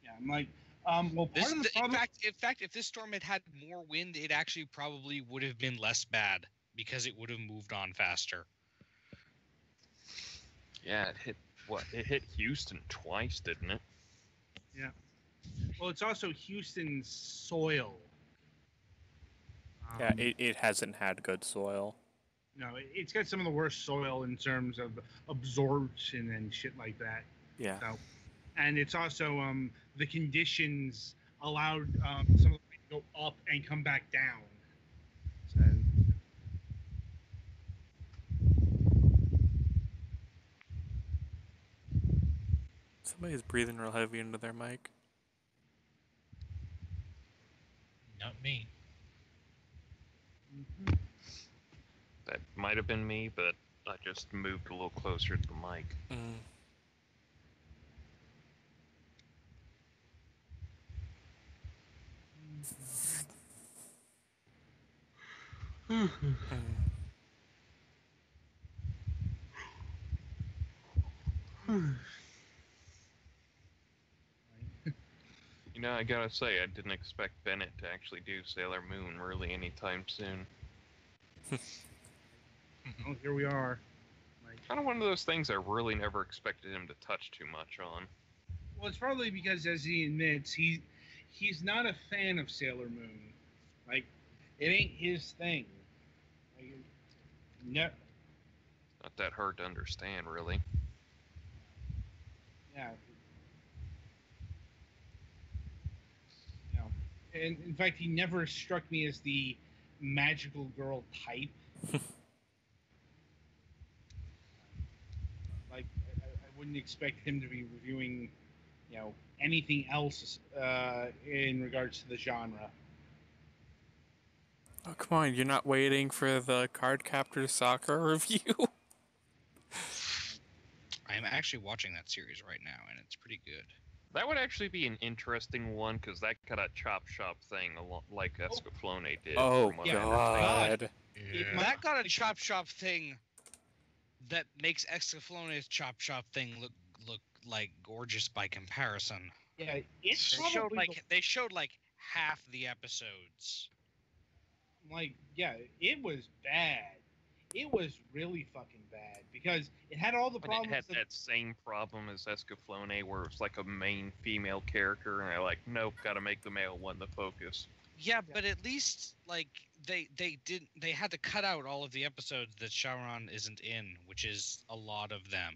yeah, I'm like, well, part This, of the problem. in fact, if this storm had had more wind, it actually probably would have been less bad because it would have moved on faster. yeah, it hit Houston twice, didn't it? Well, it's also Houston's soil. Yeah, it hasn't had good soil. No, it's got some of the worst soil in terms of absorption and shit like that. Yeah. So, and it's also the conditions allowed some of the rain to go up and come back down. So, Somebody's breathing real heavy into their mic. Not me. That might have been me, but I just moved a little closer to the mic. You know, I gotta say, I didn't expect Bennett to actually do Sailor Moon really anytime soon. oh, here we are. Kind of one of those things I really never expected him to touch too much on. Well, it's probably because, as he admits, he's not a fan of Sailor Moon. Like, it ain't his thing. Like, no, Not that hard to understand, really. yeah. You know, and in fact, he never struck me as the magical girl type. Like, I wouldn't expect him to be reviewing, anything else in regards to the genre. Oh, come on, you're not waiting for the Cardcaptor Sakura review? I'm actually watching that series right now, and it's pretty good. That would actually be an interesting one, because that got a chop shop thing, like Escaflowne did. Oh, from what yeah, I understand. God. That got a chop shop thing that makes Escaflowne's chop shop thing look like gorgeous by comparison. Yeah, it's They showed probably they showed like half the episodes. it was bad. It was really fucking bad because it had all the But problems. it had that same problem as Escaflowne, where it was like a main female character, and they're like, nope, gotta make the male one the focus. Yeah, but at least like they had to cut out all of the episodes that Shaoran isn't in, which is a lot of them.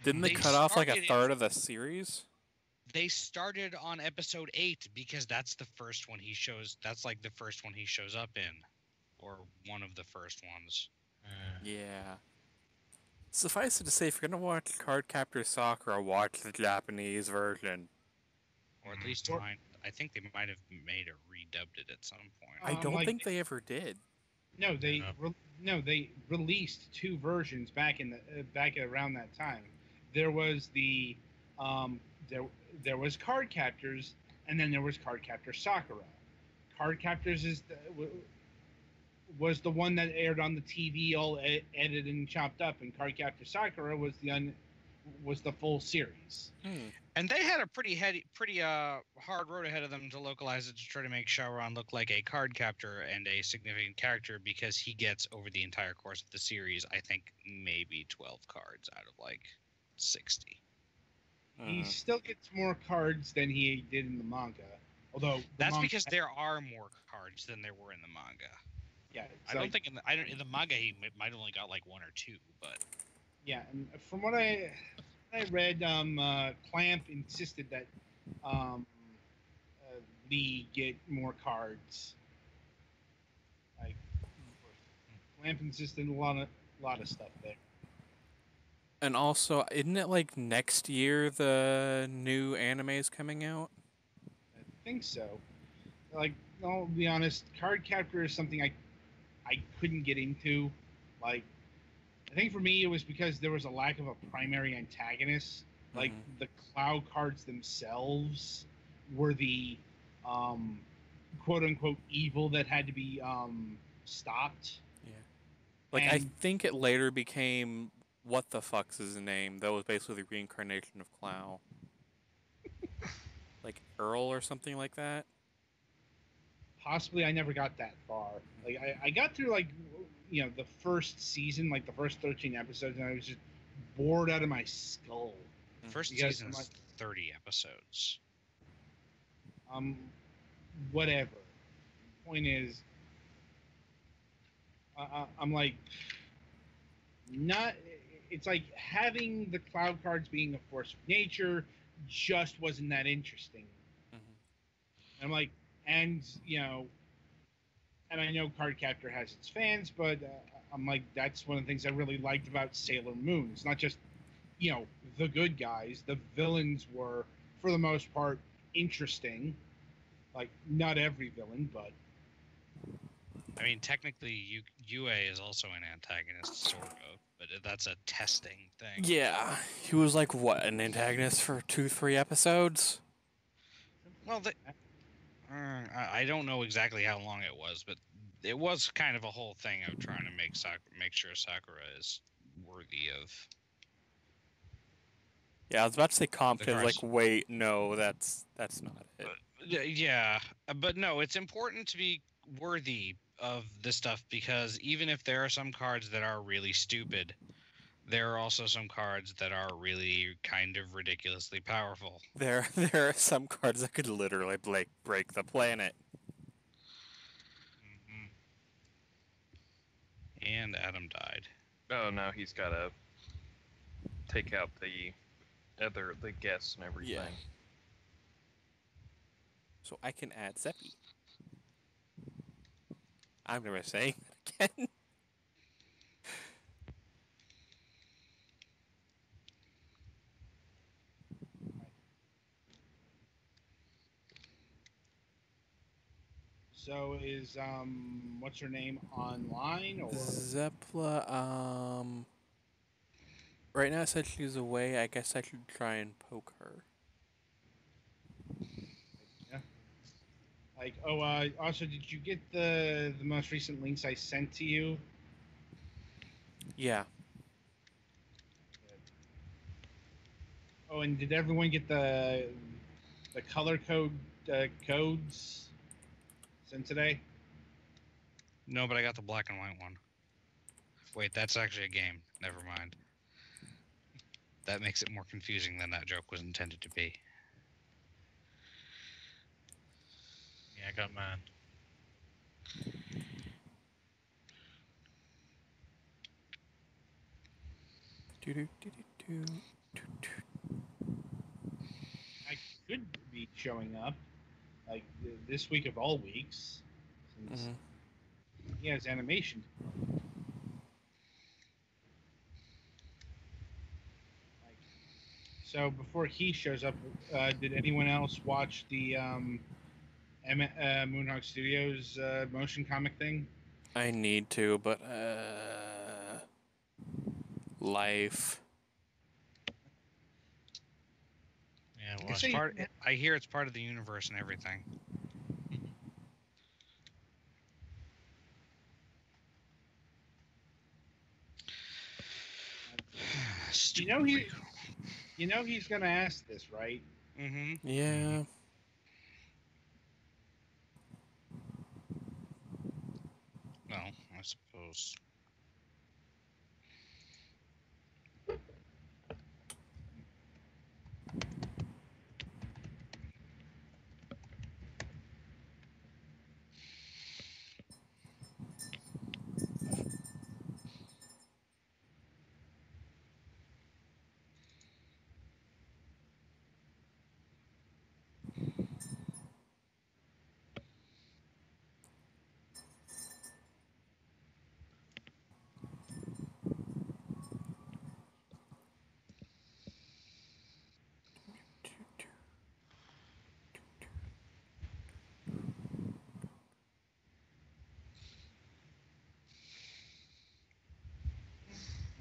Didn't they They cut off like a started third of the series? They started on episode 8 because that's the first one he shows. That's like the first one he shows up in, or one of the first ones. Yeah. Suffice it to say, if you're gonna watch Cardcaptor Sakura, watch the Japanese version. Or at least Or- I think they might have redubbed it at some point. I don't like- think they ever did. No, they Yeah. they released two versions back in the back around that time. There was the there was Card Captors, and then there was Card Captor Sakura. Card Captors was the one that aired on the TV, all edited and chopped up, and Card Captor Sakura was the full series. And they had a pretty hard road ahead of them to localize it to try to make Shaoran look like a card captor and a significant character, because he gets, over the entire course of the series, I think maybe 12 cards out of like 60. He still gets more cards than he did in the manga. Although That's because there are more cards than there were in the manga. yeah, I don't think in the manga he might have only got like one or two, but Yeah, and from what I read, Clamp insisted that Lee get more cards. Like Clamp insisted a lot of stuff there. And also, isn't it like next year the new anime is coming out? I think so. Like, I'll be honest, Card Captor is something I couldn't get into. Like, I think for me it was because there was a lack of a primary antagonist. Like Mhm. the cloud cards themselves were the um, quote unquote evil that had to be stopped. Yeah. Like I And think it later became what the fuck's his name? That was basically the reincarnation of Clow. Like Earl or something like that. possibly I never got that far. Like I got through like the first season, like the first 13 episodes, and I was just bored out of my skull. First Because I'm season's 30 episodes. um whatever. Point is, I'm like not. It's like having the cloud cards being a force of nature just wasn't that interesting. Mhm. And I'm like, and and I know Cardcaptor has its fans, but I'm like, that's one of the things I really liked about Sailor Moon. It's not just the good guys. The villains were, for the most part, interesting. Like not every villain, but I mean, technically, UA is also an antagonist, sort of, but that's a testing thing. Yeah, he was like what, an antagonist for 2-3 episodes. Well, I don't know exactly how long it was, but it was kind of a whole thing of trying to make sure Sakura is worthy of Yeah, I was about to say the competent. cards. Like, wait, no, that's not it. Yeah, but no, it's important to be worthy of this stuff because even if there are some cards that are really stupid, there are also some cards that are really kind of ridiculously powerful. There are some cards that could literally break the planet. Mhm. And Adam died. Oh no, he's got to take out the guests and everything. Yeah. So I can add Seppi. I'm never saying that again. so is what's her name online or Zeppla, right now it said she's away. I guess I should try and poke her. yeah. Like also did you get the most recent links I sent to you? Yeah. Oh, and did everyone get the color code codes sent today? No, but I got the black and white one. Wait, that's actually a game. Never mind. That makes it more confusing than that joke was intended to be. Yeah, I got mine. Do do do do do. I could be showing up like this week of all weeks since Mhm. he has animation. Like, so before he shows up, did anyone else watch the Moonhawk Studios motion comic thing? I need to, but life. Yeah, You well, can say I hear it's part of the universe and everything. you know he he's gonna ask this, right? Mm-hmm. Yeah. Well, I suppose.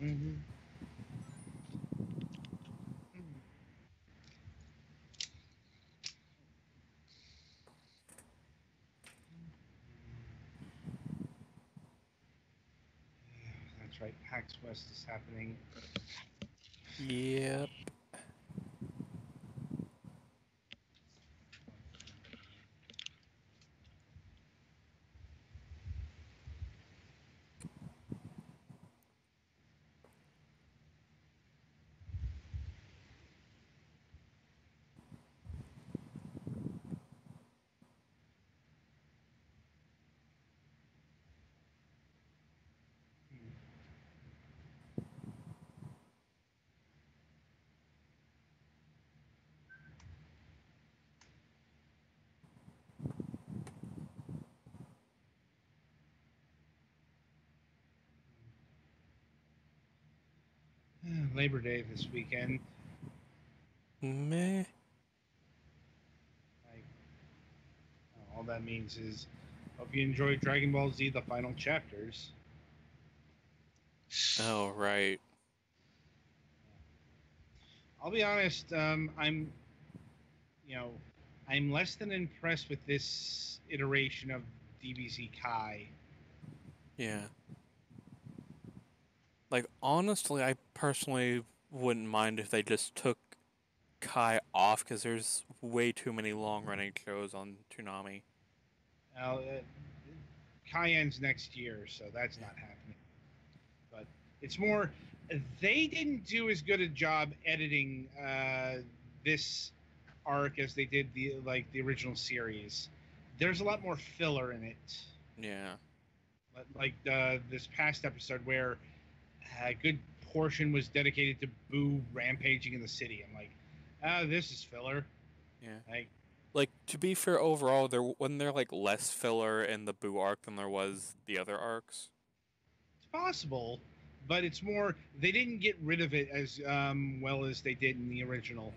Mm-hmm. That's right. PAX West is happening. Yep. Labor Day this weekend. Meh. Like, all that means is, hope you enjoyed Dragon Ball Z: The Final Chapters. Oh, right. I'll be honest. You know, I'm less than impressed with this iteration of DBZ Kai. Yeah. Like, honestly, I personally wouldn't mind if they just took Kai off, because there's way too many long-running shows on Toonami. Now, Kai ends next year, so that's not happening. But it's more, they didn't do as good a job editing this arc as they did the original series. There's a lot more filler in it. Yeah. Like this past episode where a good portion was dedicated to Boo rampaging in the city. I'm like, this is filler. Yeah. Like, to be fair, overall, wasn't there like less filler in the Boo arc than there was the other arcs? It's possible, but it's more they didn't get rid of it as well as they did in the original.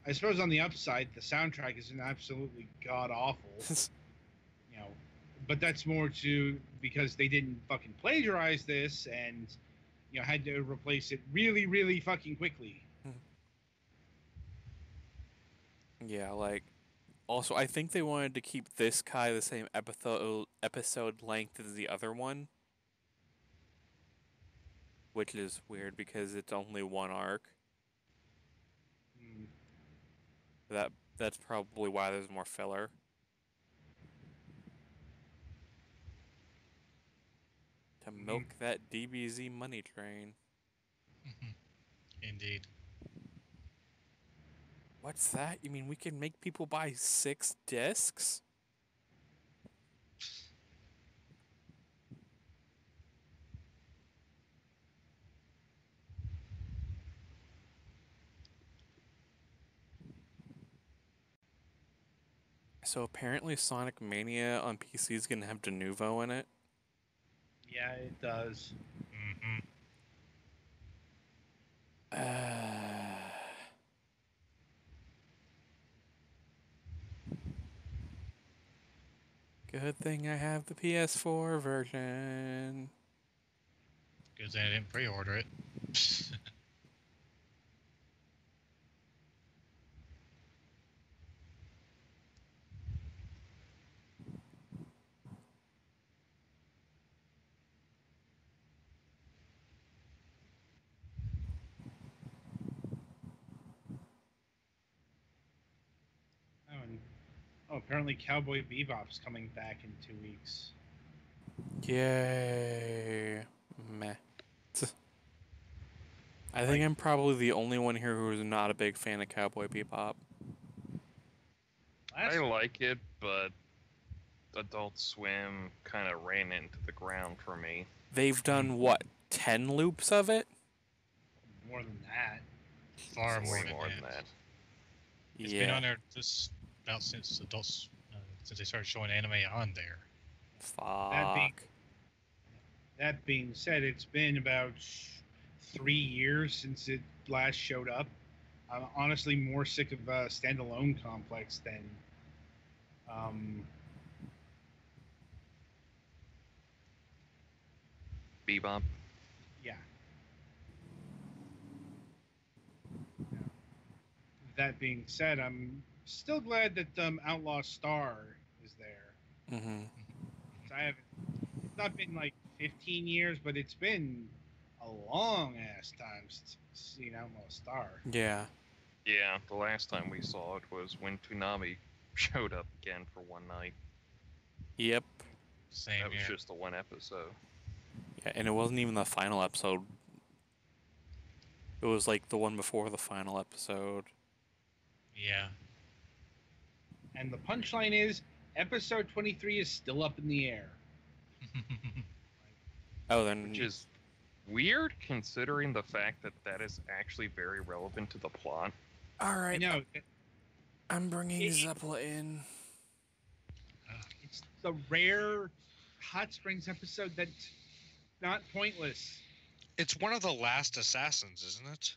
I suppose on the upside, the soundtrack is an absolutely god awful. You know, but that's more because they didn't fucking plagiarize this and had to replace it really, really fucking quickly. Yeah, like, also, I think they wanted to keep this Kai the same episode length as the other one, which is weird because it's only one arc. Mm. That's probably why there's more filler. To milk that DBZ money train. Indeed. What's that? You mean we can make people buy 6 discs? So apparently Sonic Mania on PC is going to have De Nouveau in it. Yeah, it does. Mm-hmm. Good thing I have the PS4 version. Because I didn't pre-order it. Apparently Cowboy Bebop's coming back in 2 weeks. Yay. Meh. I think I'm probably the only one here who is not a big fan of Cowboy Bebop. I like it, but Adult Swim kind of ran into the ground for me. They've done, what, 10 loops of it? More than that. Far Way more than that. It's been on there just about since adults, since they started showing anime on there. Fuck. That being said, it's been about 3 years since it last showed up. I'm honestly more sick of standalone complex than Bebop. yeah. that being said, I'm still glad that Outlaw Star is there. Mm-hmm. I haven't. It's not been like 15 years, but it's been a long ass time since I've seen Outlaw Star. Yeah. Yeah, the last time we saw it was when Toonami showed up again for one night. Yep. Same That was here. just the one episode. Yeah, and it wasn't even the final episode. It was like the one before the final episode. Yeah. And the punchline is, episode 23 is still up in the air. Oh, then Which is weird considering the fact that that is actually very relevant to the plot. all I right. know. I'm bringing It- Zeppela in. It's the rare Hot Springs episode that's not pointless. It's one of the last assassins, isn't it?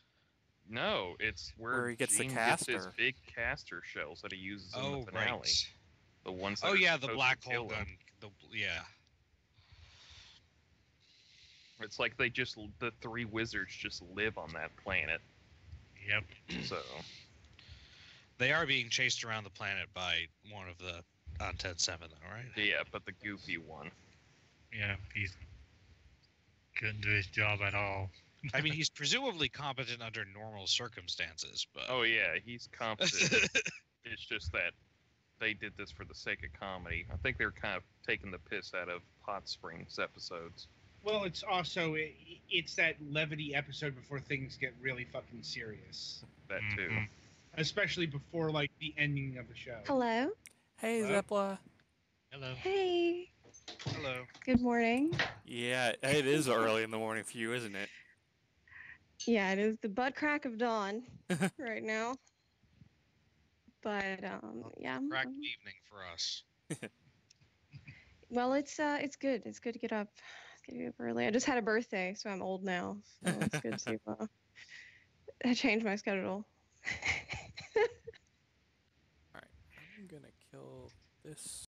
No, it's where Where he gets the Gene gets his caster. big caster shells that he uses in Oh, the finale. right. The ones that Oh are yeah, the supposed black to kill hole him. gun. Yeah. It's like the three wizards just live on that planet. Yep. So They are being chased around the planet by one of the Undead Seven, though, right? yeah, but the goofy one. Yeah. He couldn't do his job at all. I mean, he's presumably competent under normal circumstances, but Oh yeah, he's competent. It's just that they did this for the sake of comedy. I think they're kind of taking the piss out of Hot Springs episodes. Well, it's also it's that levity episode before things get really fucking serious, That too. Mhm. especially before like the ending of the show. Hello. Hey, Hello? Zeppela. Hello. Hey. hello. Good morning. Yeah, it is early in the morning for you, isn't it? Yeah, it is the butt crack of dawn right now. But yeah. Crack evening for us. Well, it's good. It's good to get up. It's good to get up early. I just had a birthday, so I'm old now. So it's good to change my schedule. All right, I'm gonna kill this.